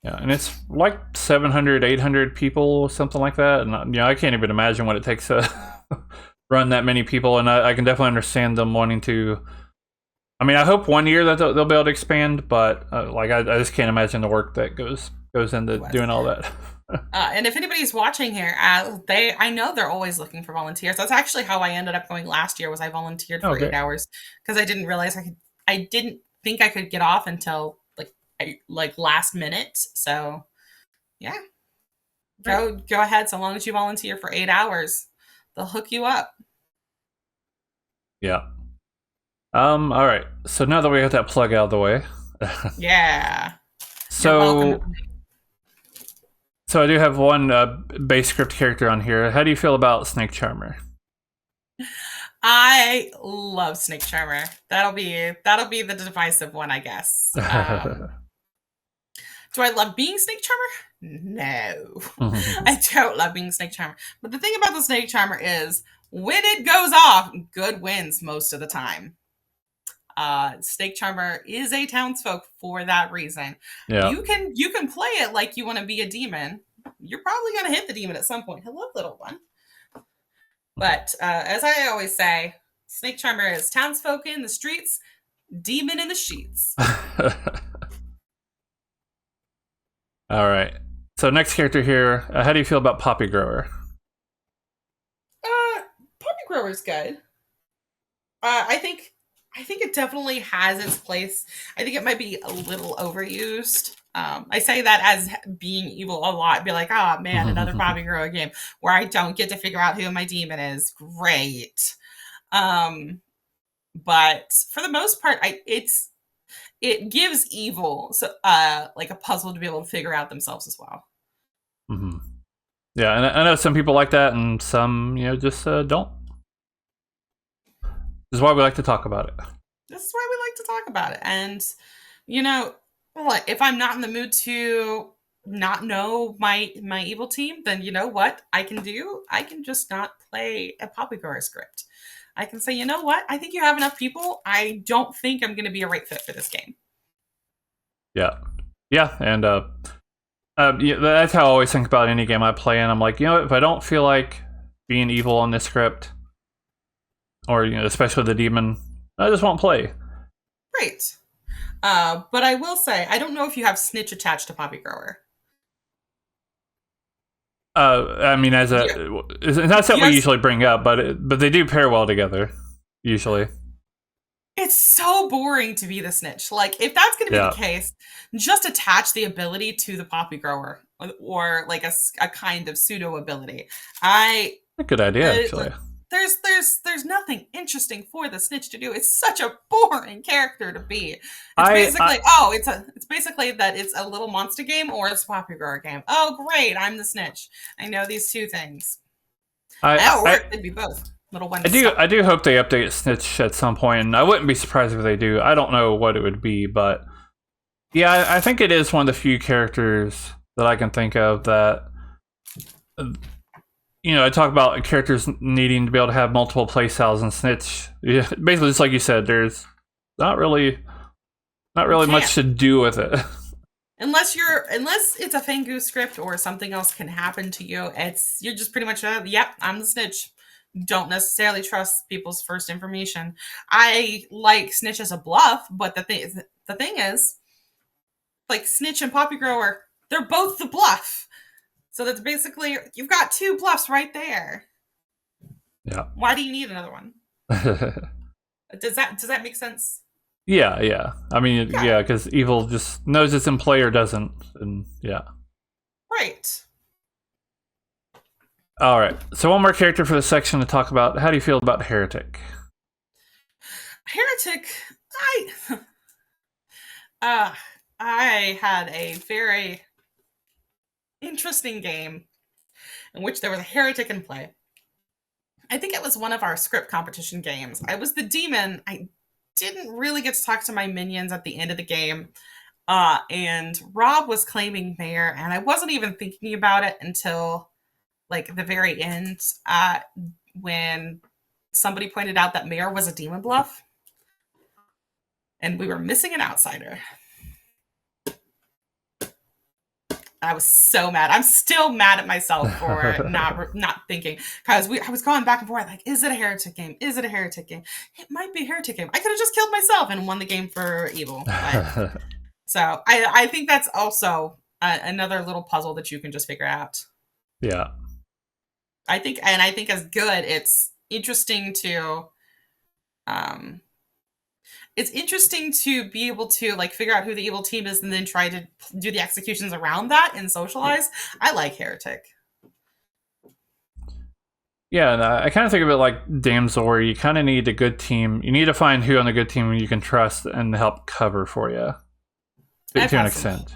Yeah, and it's like 700, 800 people, something like that. And I can't even imagine what it takes to run that many people. And I can definitely understand them wanting to. I mean, I hope one year that they'll be able to expand, but I just can't imagine the work that goes into doing all that.
And if anybody's watching here, I know they're always looking for volunteers. That's actually how I ended up going last year. Was I volunteered for 8 hours because I didn't realize I didn't think I could get off until like last minute. So yeah, go ahead. So long as you volunteer for 8 hours, they'll hook you up.
Yeah. All right. So now that we got that plug out of the way.
Yeah.
So I do have one base script character on here. How do you feel about Snake Charmer?
I love Snake Charmer. That'll be the divisive one, I guess. Do I love being Snake Charmer? No. I don't love being Snake Charmer. But the thing about the Snake Charmer is when it goes off, good wins most of the time. Snake Charmer is a townsfolk for that reason.
Yeah.
You can play it like you want to be a demon. You're probably going to hit the demon at some point. Hello, little one. But as I always say, Snake Charmer is townsfolk in the streets, demon in the sheets.
All right. So next character here, how do you feel about Poppy Grower?
Poppy Grower's good. I think it definitely has its place. I think it might be a little overused. I say that as being evil a lot. Be like, oh man, another Bobby Girl game where I don't get to figure out who my demon is. Great. But for the most part, it gives evil like a puzzle to be able to figure out themselves as well.
Mm-hmm. Yeah, and I know some people like that, and some just don't. This is why we like to talk about it.
This is why we like to talk about it. And like if I'm not in the mood to not know my evil team, then you know what I can do? I can just not play a Poppygrower script. I can say, you know what? I think you have enough people. I don't think I'm going to be a right fit for this game.
Yeah, and that's how I always think about any game I play. And I'm like, if I don't feel like being evil on this script, or especially the demon, I just won't play.
Right. But I will say, I don't know if you have Snitch attached to Poppygrower.
I mean, it's not something we usually bring up, but they do pair well together, usually.
It's so boring to be the Snitch. Like, if that's going to be the case, just attach the ability to the Poppygrower, or like a kind of pseudo ability.
A good idea, actually.
There's nothing interesting for the Snitch to do. It's such a boring character to be. It's basically that it's a little monster game or it's a Poppygrower game. Oh great, I'm the Snitch. I know these two things. It could be both.
I do hope they update Snitch at some point, and I wouldn't be surprised if they do. I don't know what it would be, but yeah, I think it is one of the few characters that I can think of that I talk about characters needing to be able to have multiple playstyles, and Snitch, basically just like you said, there's not really much to do with it.
Unless it's a Fangu script or something else can happen to you, you're just pretty much I'm the Snitch. Don't necessarily trust people's first information. I like Snitch as a bluff, but the thing is, like Snitch and Poppygrower, they're both the bluff. So that's basically, you've got two bluffs right there.
Yeah.
Why do you need another one? Does that make sense?
Yeah. I mean, because evil just knows it's in play or doesn't, and yeah.
Right.
All right. So one more character for this section to talk about. How do you feel about Heretic?
Heretic, I had a very interesting game in which there was a heretic in play. I think it was one of our script competition games. I was the demon. I didn't really get to talk to my minions at the end of the game. And Rob was claiming mayor, and I wasn't even thinking about it until like the very end, when somebody pointed out that mayor was a demon bluff and we were missing an outsider. I was so mad. I'm still mad at myself for not thinking, because I was going back and forth like, is it a heretic game? Is it a heretic game? It might be a heretic game. I could have just killed myself and won the game for evil. So I think that's also another little puzzle that you can just figure out.
Yeah.
I think as good, it's interesting to be able to like figure out who the evil team is and then try to do the executions around that and socialize. I like Heretic.
Yeah, and I kind of think of it like Damsel, where you kind of need a good team. You need to find who on the good team you can trust and help cover for you to an extent.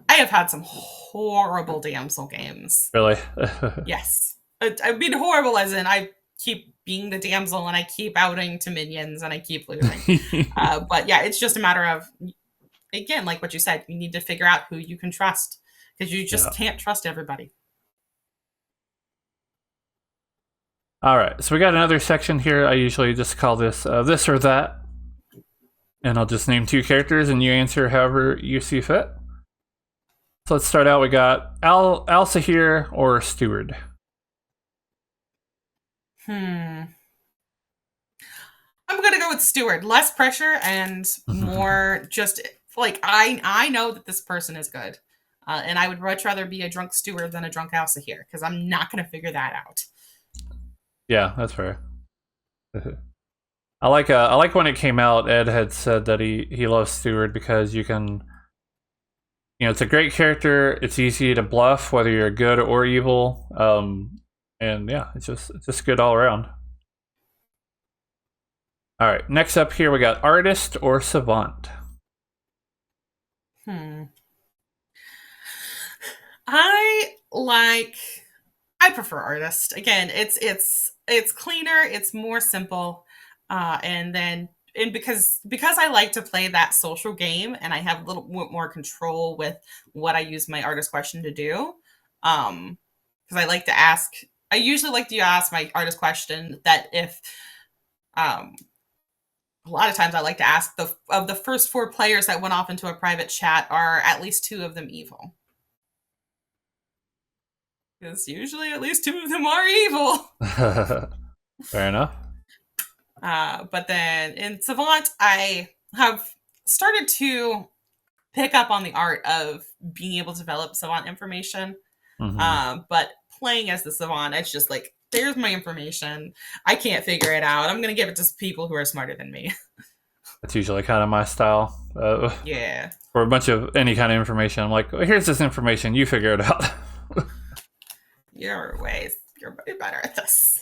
I have had some horrible Damsel games.
Really?
Yes. I mean, horrible as in I keep being the damsel and I keep outing to minions and I keep losing. But yeah, it's just a matter of, again, like what you said, you need to figure out who you can trust, because you just can't trust everybody.
All right, so we got another section here. I usually just call this this or that, and I'll just name two characters and you answer however you see fit. So let's start out. We got Al-Sahir or Steward.
I'm gonna go with Steward. Less pressure and more just like I know that this person is good, and I would much rather be a drunk Steward than a drunk Al-Sahir, because I'm not gonna figure that out.
Yeah, that's fair. I like when it came out, Ed had said that he loves Steward because you can it's a great character. It's easy to bluff whether you're good or evil. And yeah, it's just good all around. All right, next up here we got artist or savant.
I prefer artist. Again, it's cleaner, it's more simple, and because I like to play that social game and I have a little more control with what I use my artist question to do. Because I like to ask, I usually like to ask my artist question that if a lot of times I like to ask of the first 4 players that went off into a private chat, are at least 2 of them evil? Because usually at least 2 of them are evil.
Fair enough.
But then in Savant, I have started to pick up on the art of being able to develop Savant information. But playing as the Savant, it's just like, there's my information. I can't figure it out. I'm going to give it to people who are smarter than me.
That's usually kind of my style.
Yeah.
For a bunch of any kind of information, I'm like, here's this information. You figure it out.
You're way better at this.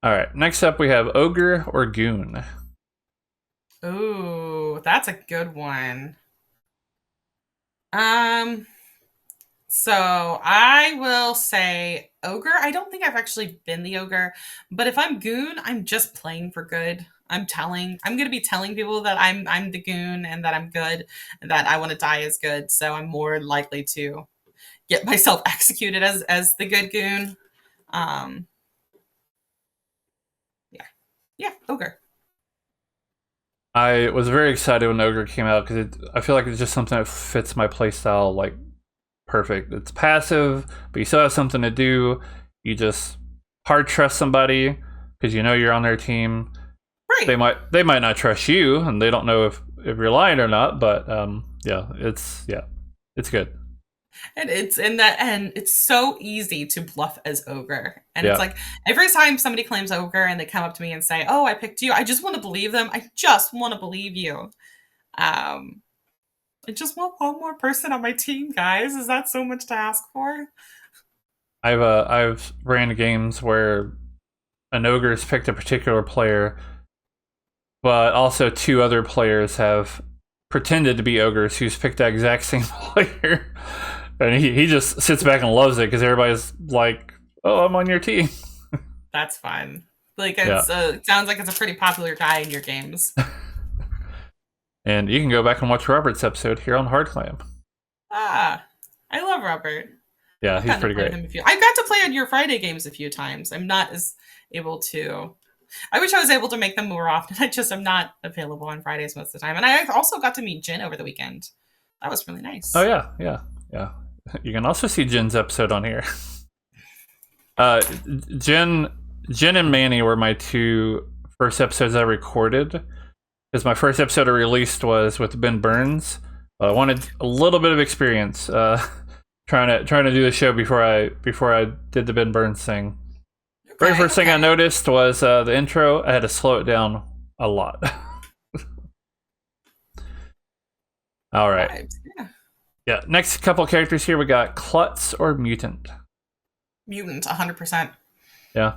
All right. Next up, we have ogre or goon.
Ooh, that's a good one. So I will say ogre. I don't think I've actually been the ogre, but if I'm goon, I'm just playing for good. I'm going to be telling people that I'm the goon and that I'm good and that I want to die as good. So I'm more likely to get myself executed as the good goon. Yeah, ogre.
I was very excited when ogre came out because I feel like it's just something that fits my playstyle like perfect. It's passive, but you still have something to do. You just hard trust somebody because you know you're on their team.
Right.
They might not trust you, and they don't know if you're lying or not. But it's good.
And it's so easy to bluff as ogre. And
Yeah.
it's like every time somebody claims ogre and they come up to me and say, "Oh, I picked you," I just want to believe them. I just want to believe you. I just want one more person on my team, guys. Is that so much to ask for?
I've ran games where an ogre's picked a particular player, but also 2 other players have pretended to be ogres who's picked that exact same player. And he just sits back and loves it because everybody's like, "Oh, I'm on your team."
That's fun. Like it sounds like it's a pretty popular guy in your games.
And you can go back and watch Robert's episode here on Hardclam.
I love Robert.
Yeah, he's pretty great.
I got to play on your Friday games a few times. I'm not as able to. I wish I was able to make them more often. I'm not available on Fridays most of the time. And I also got to meet Jen over the weekend. That was really nice.
Oh yeah. You can also see Jen's episode on here. Jen and Manny were my 2 first episodes I recorded. Because my first episode I released was with Ben Burns. I wanted a little bit of experience trying to do the show before I did the Ben Burns thing. Very first thing I noticed was the intro. I had to slow it down a lot. All right. Yeah. Next couple characters here, we got Klutz or Mutant.
Mutant, 100%.
Yeah.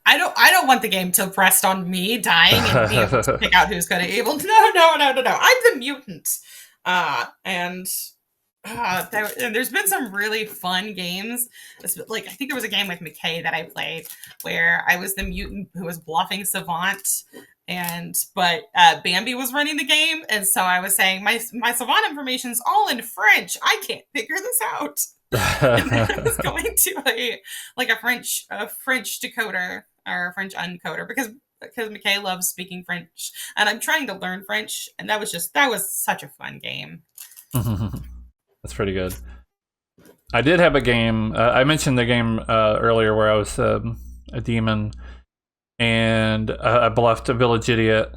I don't want the game to rest on me dying and being able to pick out who's good or evil. No. I'm the mutant. And there's been some really fun games. Like I think there was a game with McKay that I played where I was the mutant who was bluffing Savant, but Bambi was running the game, and so I was saying my Savant information's all in French. I can't figure this out. And then I was going to a French decoder or a French uncoder because McKay loves speaking French, and I'm trying to learn French, and that was such a fun game.
That's pretty good. I did have a game. I mentioned the game earlier where I was a demon, and I bluffed a village idiot,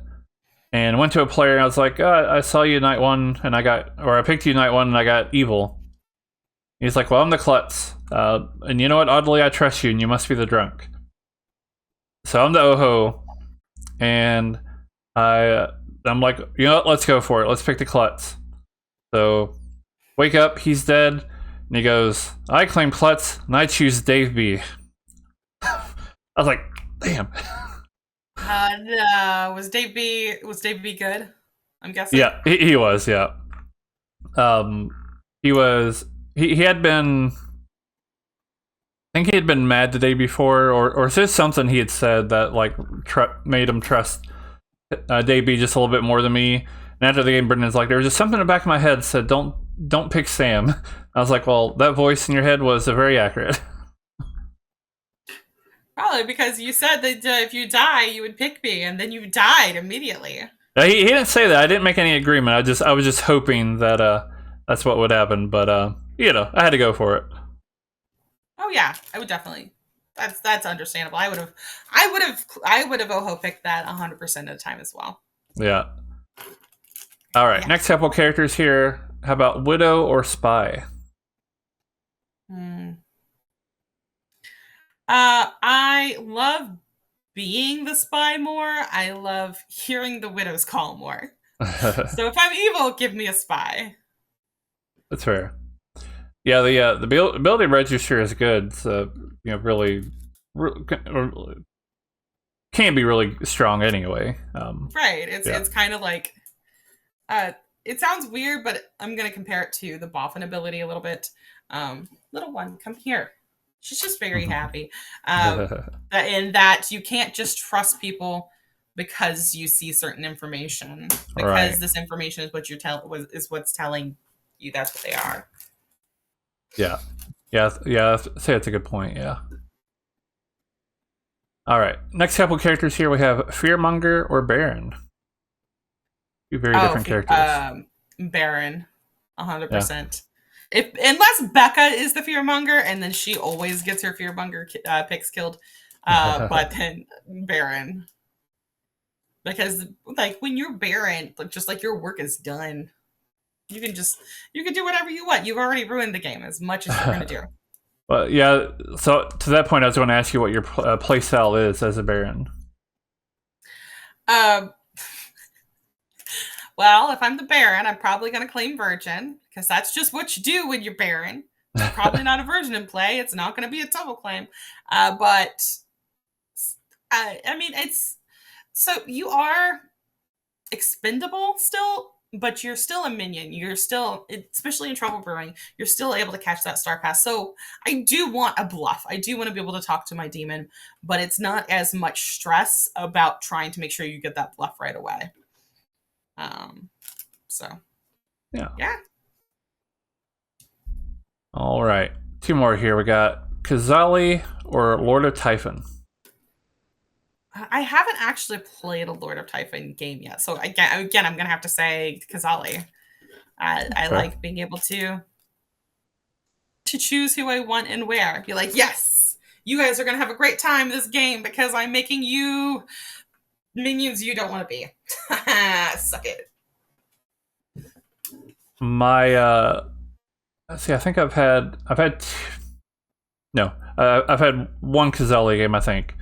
and went to a player, and I was like, "I saw you night 1, and I picked you night 1, and I got evil." He's like, "Well, I'm the klutz, and you know what? Oddly, I trust you, and you must be the drunk." So I'm the oho, and I'm like, you know what? Let's go for it. Let's pick the klutz. So, wake up, he's dead, and he goes, I claim Klutz, and I choose Dave B. I was like, damn.
No. Was Dave B good? I'm guessing.
Yeah, he was, yeah. He was, he had been, I think he had been mad the day before, or just something he had said that, like, made him trust Dave B just a little bit more than me. And after the game, Brendan's like, there was just something in the back of my head that said, don't pick Sam. I was like, well, that voice in your head was very accurate.
Probably because you said that if you die, you would pick me, and then you died immediately.
He didn't say that. I didn't make any agreement. I was just hoping that that's what would happen. But I had to go for it.
Oh yeah, I would definitely. That's understandable. I would have Oho picked that 100% of the time as well.
Yeah. All right.
Yeah.
Next couple characters here. How about Widow or Spy?
I love being the spy more. I love hearing the widow's call more. So if I'm evil, give me a spy.
That's fair. Yeah, the ability register is good. So really can be really strong anyway.
Right. It's kind of like it sounds weird, but I'm gonna compare it to the Boffin ability a little bit. Little one, come here. She's just very happy. In that you can't just trust people because you see certain information. Because this information is what is what's telling you that's what they are.
Yeah. I'd say that's a good point. Yeah. All right. Next couple characters here we have Fearmonger or Baron. Two very different characters.
Baron, 100%. Unless Becca is the Fearmonger, and then she always gets her Fearmonger picks killed. But then Baron, because like when you're Baron, just like your work is done. You can do whatever you want. You've already ruined the game as much as you're going to do.
Well, yeah. So to that point, I was going to ask you what your play style is as a Baron.
Well, if I'm the Baron, I'm probably going to claim Virgin because that's just what you do when you're Baron. It's probably not a Virgin in play. It's not going to be a double claim. But I mean, so you are expendable still. But you're still a minion. You're still, especially in Trouble Brewing, you're still able to catch that Star Pass. So I do want a bluff. I do want to be able to talk to my demon, but it's not as much stress about trying to make sure you get that bluff right away. So yeah.
All right, two more here. We got Kazali or Lord of Typhon.
I haven't actually played a Lord of Typhon game yet, so again, I'm gonna have to say Kazali. I like being able to choose who I want and where. Be like, yes, you guys are gonna have a great time in this game because I'm making you minions you don't want to be. Suck it.
Let's see. I think I've had one Kazali game. I think.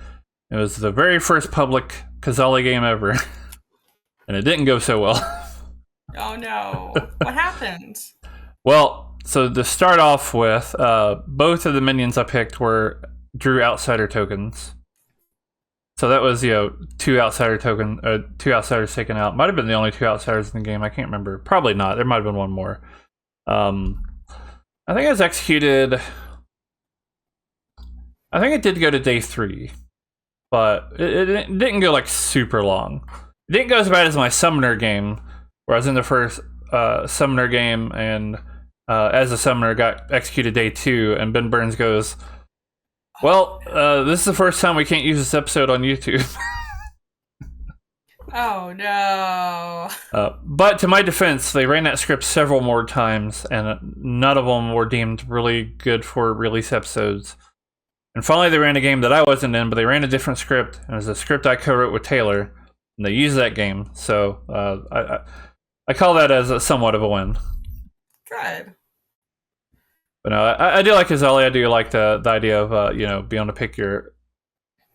It was the very first public Kazali game ever, and it didn't go so well.
Oh no! What happened?
Well, so to start off with, both of the minions I picked drew outsider tokens. So that was two outsiders taken out. Might have been the only two outsiders in the game. I can't remember. Probably not. There might have been one more. I think it was executed. I think it did go to day 3. But it didn't go like super long. It didn't go as bad as my Summoner game, where I was in the first Summoner game, and as a Summoner got executed day 2, and Ben Burns goes, well, this is the first time we can't use this episode on YouTube.
Oh no.
But to my defense, they ran that script several more times, and none of them were deemed really good for release episodes. And finally, they ran a game that I wasn't in, but they ran a different script, and it was a script I co-wrote with Taylor, and they used that game. So I call that as somewhat of a win.
Good.
But no, I do like Kazali. I do like the idea of being able to pick your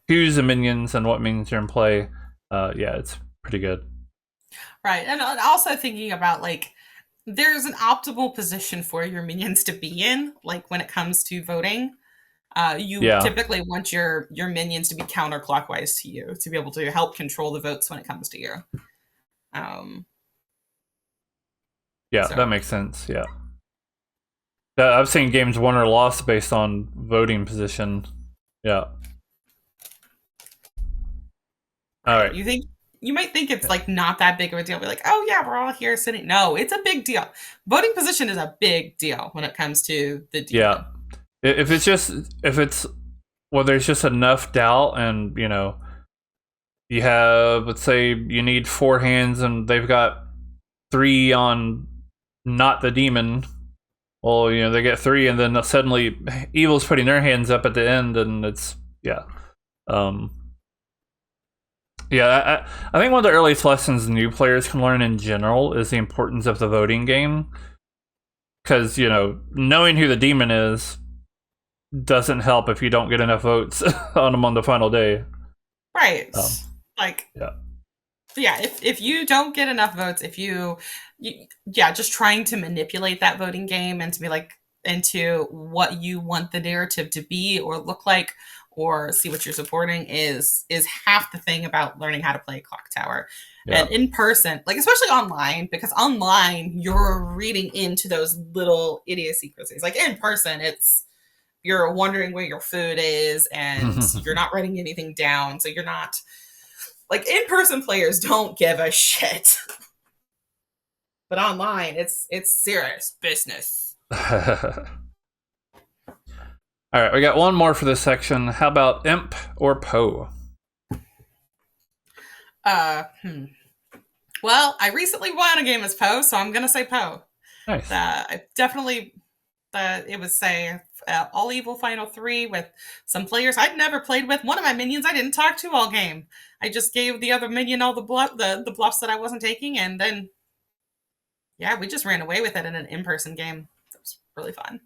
who's the minions and what minions you're in play. Yeah, it's pretty good.
Right, and also thinking about like there's an optimal position for your minions to be in, like when it comes to voting. You
Yeah,
typically want your minions to be counterclockwise to you to be able to help control the votes when it comes to you. Um,
yeah, that
so
makes sense. Yeah, I've seen games won or lost based on voting position. Yeah. All
right,
right.
you might think it's like not that big of a deal. Be like, oh yeah, we're all here sitting. No, it's a big deal. Voting position is a big deal when it comes to the
Yeah.
demon.
If it's just if it's well, there's just enough doubt, and you have, let's say you need 4 hands, and they've got 3 on not the demon. Well, they get 3, and then suddenly evil's putting their hands up at the end, and it's yeah. Um, yeah, I think one of the earliest lessons new players can learn in general is the importance of the voting game. Because, knowing who the demon is doesn't help if you don't get enough votes on them on the final day.
Right.
Um,
Like,
yeah.
yeah, if you don't get enough votes, if yeah, just trying to manipulate that voting game and to be like into what you want the narrative to be or look like or see what you're supporting is half the thing about learning how to play Clocktower.
Yeah.
And in person, like especially online, because online you're reading into those little idiosyncrasies. Like in person, you're wondering where your food is and you're not writing anything down, so you're not like in-person players don't give a shit. But online, it's serious business.
All right, we got one more for this section. How about Imp or Poe?
Uh, hmm. Well, I recently won a game as Poe, so I'm gonna say Poe.
Nice.
I definitely, it was say all evil final 3 with some players I'd never played with. One of my minions I didn't talk to all game. I just gave the other minion all the bluffs that I wasn't taking, and then yeah, we just ran away with it in an in-person game. It was really fun.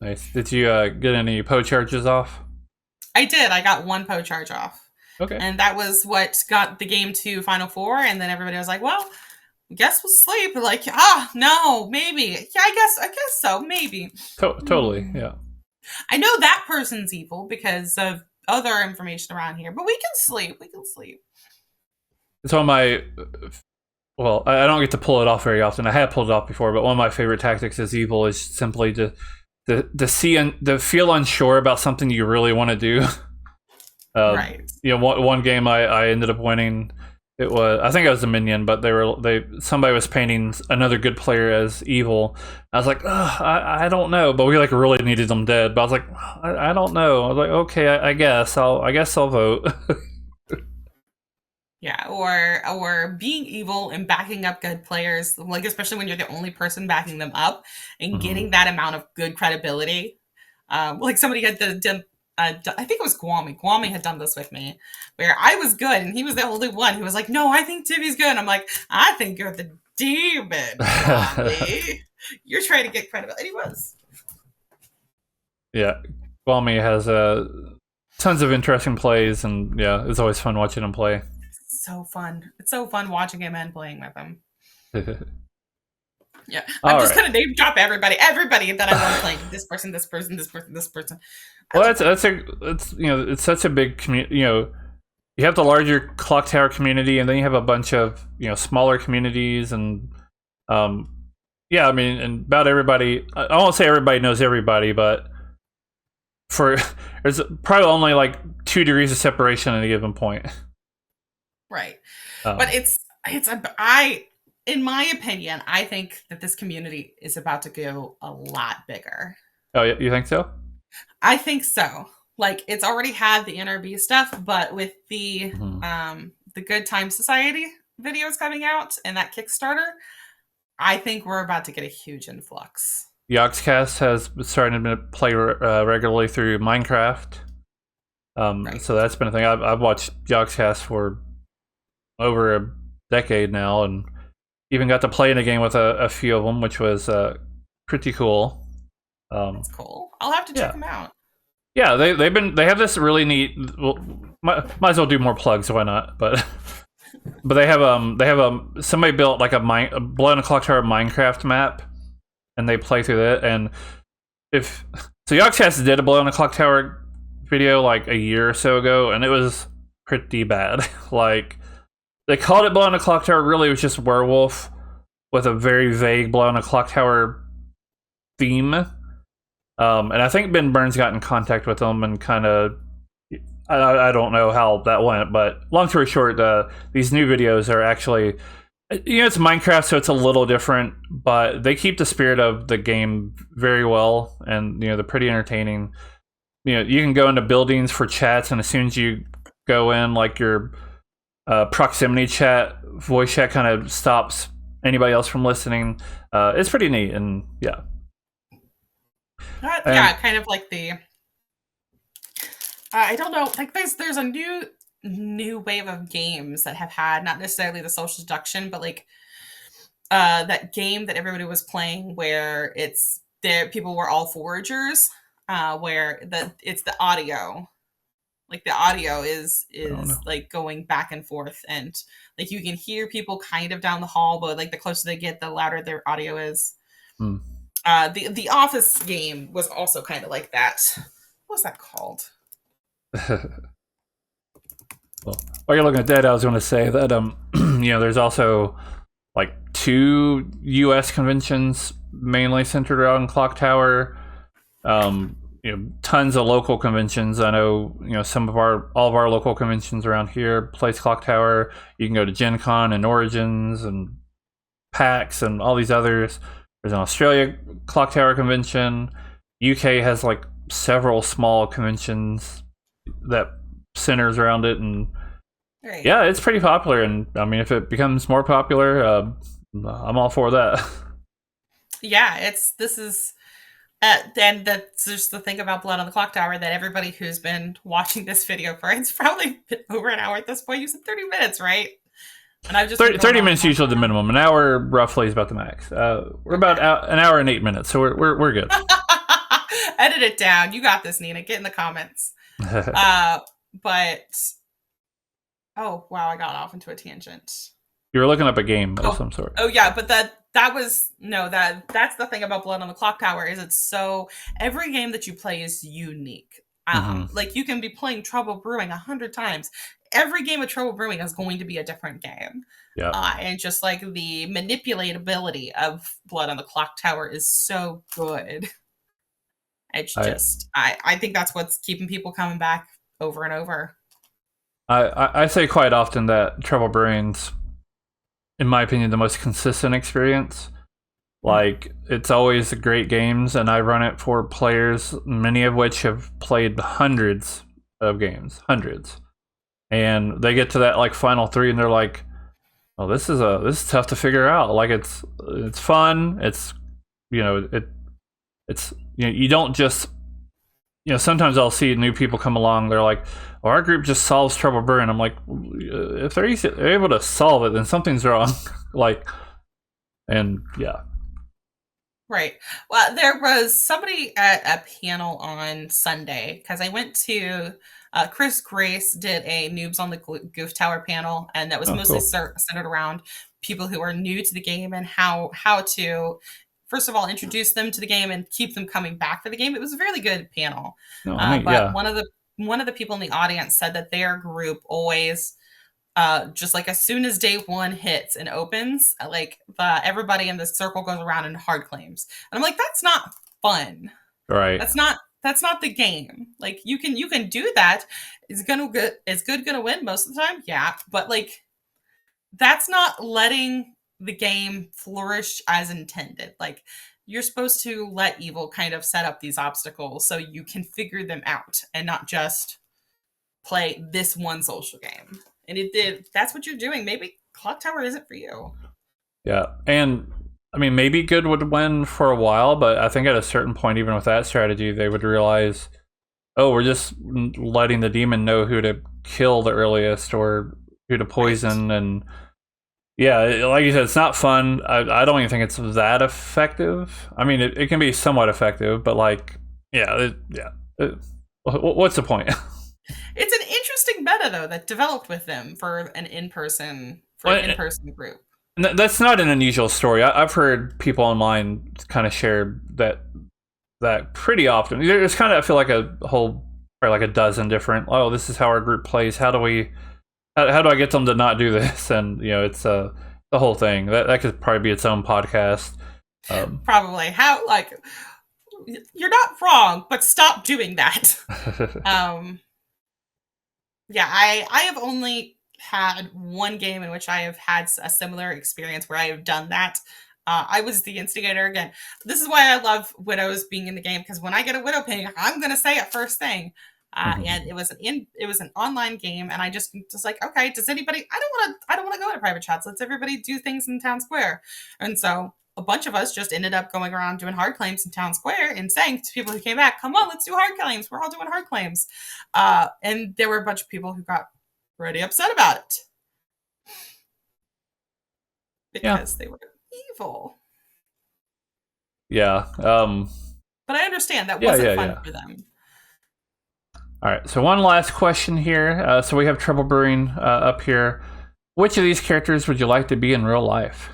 Nice. Did you get any Poe charges off?
I did. I got 1 Poe charge off.
Okay.
And that was what got the game to Final Four. And then everybody was like, well, I guess we'll sleep. Like, no, maybe. Yeah, I guess so. Maybe.
Totally, yeah.
I know that person's evil because of other information around here, but we can sleep. We can sleep.
It's one of my... Well, I don't get to pull it off very often. I have pulled it off before, but one of my favorite tactics as evil is simply to see and to feel unsure about something you really want to do.
Right.
One game I ended up winning. It was, I think I was a minion, but somebody was painting another good player as evil. I was like, I don't know, but we like really needed them dead. But I was like, I don't know. I was like, okay, I guess I'll vote.
Yeah, or being evil and backing up good players, like especially when you're the only person backing them up and getting that amount of good credibility. Like somebody had done, I think it was Guami. Guami had done this with me, where I was good and he was the only one who was like, "No, I think Tiffy's good." And I'm like, "I think you're the demon, Guami. You're trying to get credibility." And he was.
Yeah, Guami has tons of interesting plays, and yeah, it's always fun watching him play.
So fun. It's so fun watching him and playing with him. Yeah,
I'm
just gonna name drop everybody that I want to play. This person, this person, this person, this person.
Well, it's such a big community. You have the larger Clocktower community, and then you have a bunch of smaller communities, and yeah, I mean, and about everybody. I won't say everybody knows everybody, but there's probably only like 2 degrees of separation at a given point.
Right. But in my opinion, I think that this community is about to go a lot bigger.
Oh, you think so?
I think so. Like it's already had the NRB stuff, but with the Good Time Society videos coming out and that Kickstarter, I think we're about to get a huge influx.
Yogscast has started to play regularly through Minecraft.
Right.
So that's been a thing. I've watched Yogscast for over a decade now, and even got to play in a game with a few of them, which was pretty cool.
That's cool. I'll have to check them out.
Yeah, they have this really neat. Well, might as well do more plugs. Why not? But But somebody built like a Blood on the Clocktower Minecraft map, and they play through it. And if so, Yogscast did a Blood on the Clocktower video like a year or so ago, and it was pretty bad. Like they called it Blood on the Clocktower, really it was just werewolf with a very vague Blood on the Clocktower theme. And I think Ben Burns got in contact with them and kind of, I don't know how that went, but long story short, these new videos are actually, it's Minecraft, so it's a little different, but they keep the spirit of the game very well, and they're pretty entertaining. You can go into buildings for chats, and as soon as you go in, like your proximity chat, voice chat kind of stops anybody else from listening. It's pretty neat, and yeah.
Yeah, kind of like the I don't know, like there's a new wave of games that have had not necessarily the social deduction, but like that game that everybody was playing where it's there people were all foragers, where it's the audio. Like the audio is like going back and forth, and like you can hear people kind of down the hall, but like the closer they get, the louder their audio is. The Office game was also kind of like that. What was that called?
Well, while you're looking at that, I was going to say that there's also like 2 U.S. conventions mainly centered around Clocktower. Tons of local conventions. I know all of our local conventions around here plays Clocktower. You can go to Gen Con and Origins and PAX and all these others. There's an Australia Clocktower convention. UK has like several small conventions that centers around it, and
Right.
yeah, it's pretty popular. And I mean, if it becomes more popular, I'm all for that.
Yeah, this is and that's just the thing about Blood on the Clocktower, that everybody who's been watching this video for it's probably been over an hour at this point. You said 30 minutes, right? And I've just
30 minutes usually the minimum. An hour roughly is about the max. We're about an hour and 8 minutes, so we're good.
Edit it down. You got this, Nina. Get in the comments. But oh wow, I got off into a tangent.
You were looking up a game of some sort.
Oh yeah, but that's the thing about Blood on the Clocktower is it's so every game that you play is unique. Like you can be playing Trouble Brewing 100 times. Every game of Trouble Brewing is going to be a different game.
Yeah.
And just like the manipulatability of Blood on the Clocktower is so good. It's just I think that's what's keeping people coming back over and over.
I say quite often that Trouble Brewing's, in my opinion, the most consistent experience. Like, it's always great games, and I run it for players, many of which have played hundreds of games, and they get to that like final 3, and they're like, "Oh, this is tough to figure out." Like, it's fun. It's you don't just sometimes I'll see new people come along. They're like, "Oh, our group just solves Trouble Brewing." I'm like, if they're able to solve it, then something's wrong. Like, and yeah.
Right. Well, there was somebody at a panel on Sunday because I went to Chris Grace did a Noobs on the Goof Tower panel, and that was mostly centered around people who are new to the game and how to, first of all, introduce them to the game and keep them coming back for the game. It was a really good panel. One of the people in the audience said that their group always just like as soon as day 1 hits and opens, like everybody in the circle goes around and hard claims, and I'm like, that's not fun.
Right.
That's not the game. Like you can do that. Is good gonna win most of the time? Yeah, but like that's not letting the game flourish as intended. Like you're supposed to let evil kind of set up these obstacles so you can figure them out and not just play this one social game. And that's what you're doing. Maybe Clocktower isn't for you.
Yeah. And I mean, maybe good would win for a while, but I think at a certain point, even with that strategy, they would realize, oh, we're just letting the demon know who to kill the earliest or who to poison. Right. And yeah, like you said, it's not fun. I don't even think it's that effective. I mean, it can be somewhat effective, but like, what's the point?
It's an interesting meta, though, that developed with them for an in-person for an in-person group.
That's not an unusual story. I've heard people online kind of share that pretty often. There's kind of, I feel like a whole, or like a dozen different. Oh, this is how our group plays. How do I get them to not do this? And it's the whole thing. That could probably be its own podcast.
Probably how you're not wrong, but stop doing that. Yeah, I have only had one game in which I have had a similar experience where I have done that. I was the instigator again. This is why I love widows being in the game, because when I get a widow ping, I'm gonna say it first thing. And it was an online game, and I just like, okay, does anybody? I don't want to go into private chats. Let's everybody do things in town square. And so a bunch of us just ended up going around doing hard claims in town square and saying to people who came back, "Come on, let's do hard claims. We're all doing hard claims." And there were a bunch of people who got pretty upset about it because they were evil.
Yeah.
But I understand that wasn't fun for them.
All right. So one last question here. So we have Trouble Brewing up here. Which of these characters would you like to be in real life?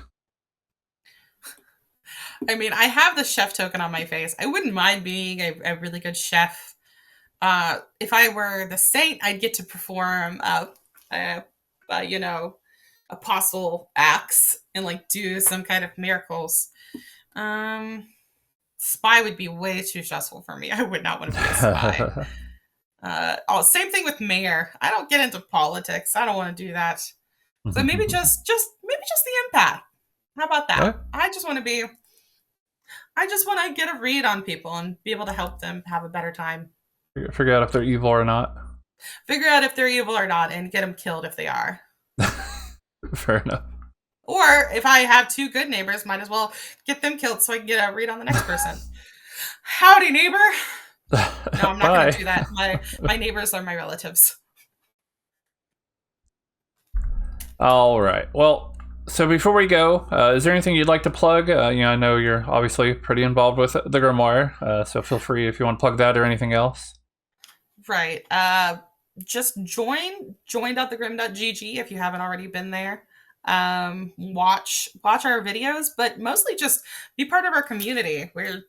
I mean, I have the chef token on my face. I wouldn't mind being a really good chef. If I were the saint, I'd get to perform, apostle acts and like do some kind of miracles. Spy would be way too stressful for me. I would not want to be a spy. Same thing with mayor. I don't get into politics. I don't want to do that. So maybe just the empath. How about that?
What?
I just want to get a read on people and be able to help them have a better time.
Figure out if they're evil or not.
Figure out if they're evil or not and get them killed if they are.
Fair enough.
Or if I have two good neighbors, might as well get them killed so I can get a read on the next person. Howdy, neighbor. No, I'm not going to do that. My neighbors are my relatives. All
right. Well, so before we go, is there anything you'd like to plug? I know you're obviously pretty involved with the Grimoire, so feel free if you want to plug that or anything else.
Right. Just join.thegrim.gg if you haven't already been there. Watch our videos, but mostly just be part of our community. We're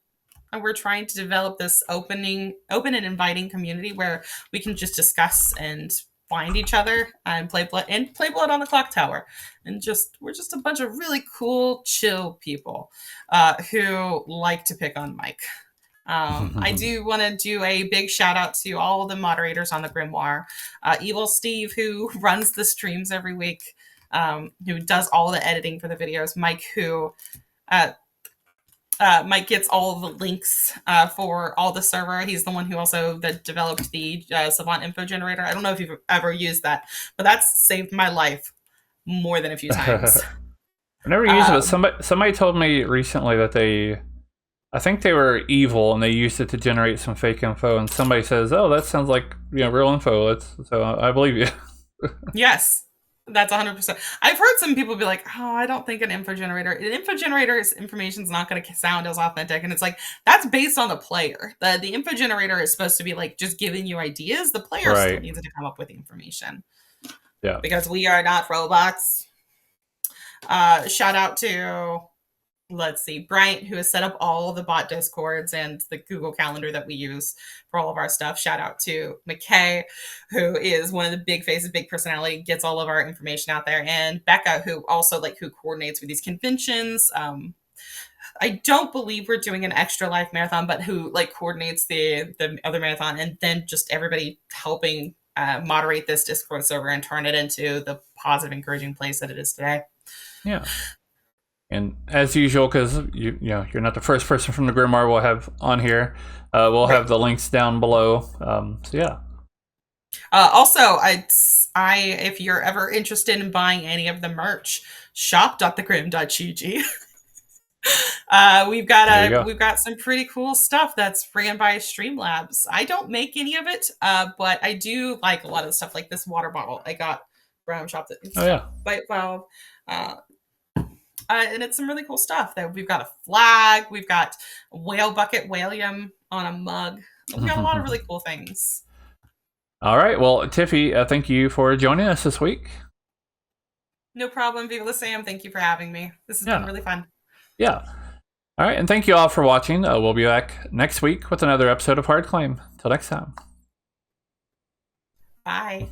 trying to develop this open and inviting community where we can just discuss and find each other and play blood on the Clocktower. And we're just a bunch of really cool, chill people who like to pick on Mike. I do want to do a big shout out to all the moderators on the Grimoire. Evil Steve, who runs the streams every week, who does all the editing for the videos. Mike, who Mike gets all the links for all the server. He's the one who also developed the Savant info generator. I don't know if you've ever used that, but that's saved my life more than a few times.
I never used it, but somebody told me recently that I think they were evil and they used it to generate some fake info. And somebody says, "Oh, that sounds like real info." So I believe you.
Yes. That's 100%. I've heard some people be like, "Oh, I don't think an info generator's information is not going to sound as authentic." And it's like, that's based on the player. The info generator is supposed to be like just giving you ideas. The player still needs to come up with the information.
Yeah.
Because we are not robots. Shout out to, let's see, Bryant, who has set up all the bot discords and the Google Calendar that we use for all of our stuff. Shout out to McKay, who is one of the big faces, big personality, gets all of our information out there. And Becca, who also who coordinates with these conventions. I don't believe we're doing an Extra Life marathon, but who coordinates the other marathon, and then just everybody helping moderate this Discord server and turn it into the positive, encouraging place that it is today.
Yeah. And as usual, because you're not the first person from the Grimoire we'll have on here, we'll have the links down below. So yeah.
Also, if you're ever interested in buying any of the merch, shop.thegrim.gg. We've got some pretty cool stuff that's ran by Streamlabs. I don't make any of it, but I do like a lot of the stuff, like this water bottle I got from Shop. Bite Valve. And it's some really cool stuff. We've got a flag. We've got a whale bucket, whalium on a mug. We've got a lot of really cool things.
All right. Well, Tiffy, thank you for joining us this week.
No problem. Viva la Sam. Thank you for having me. This has been really fun.
Yeah. All right, and thank you all for watching. We'll be back next week with another episode of Hard Claim. Till next time.
Bye.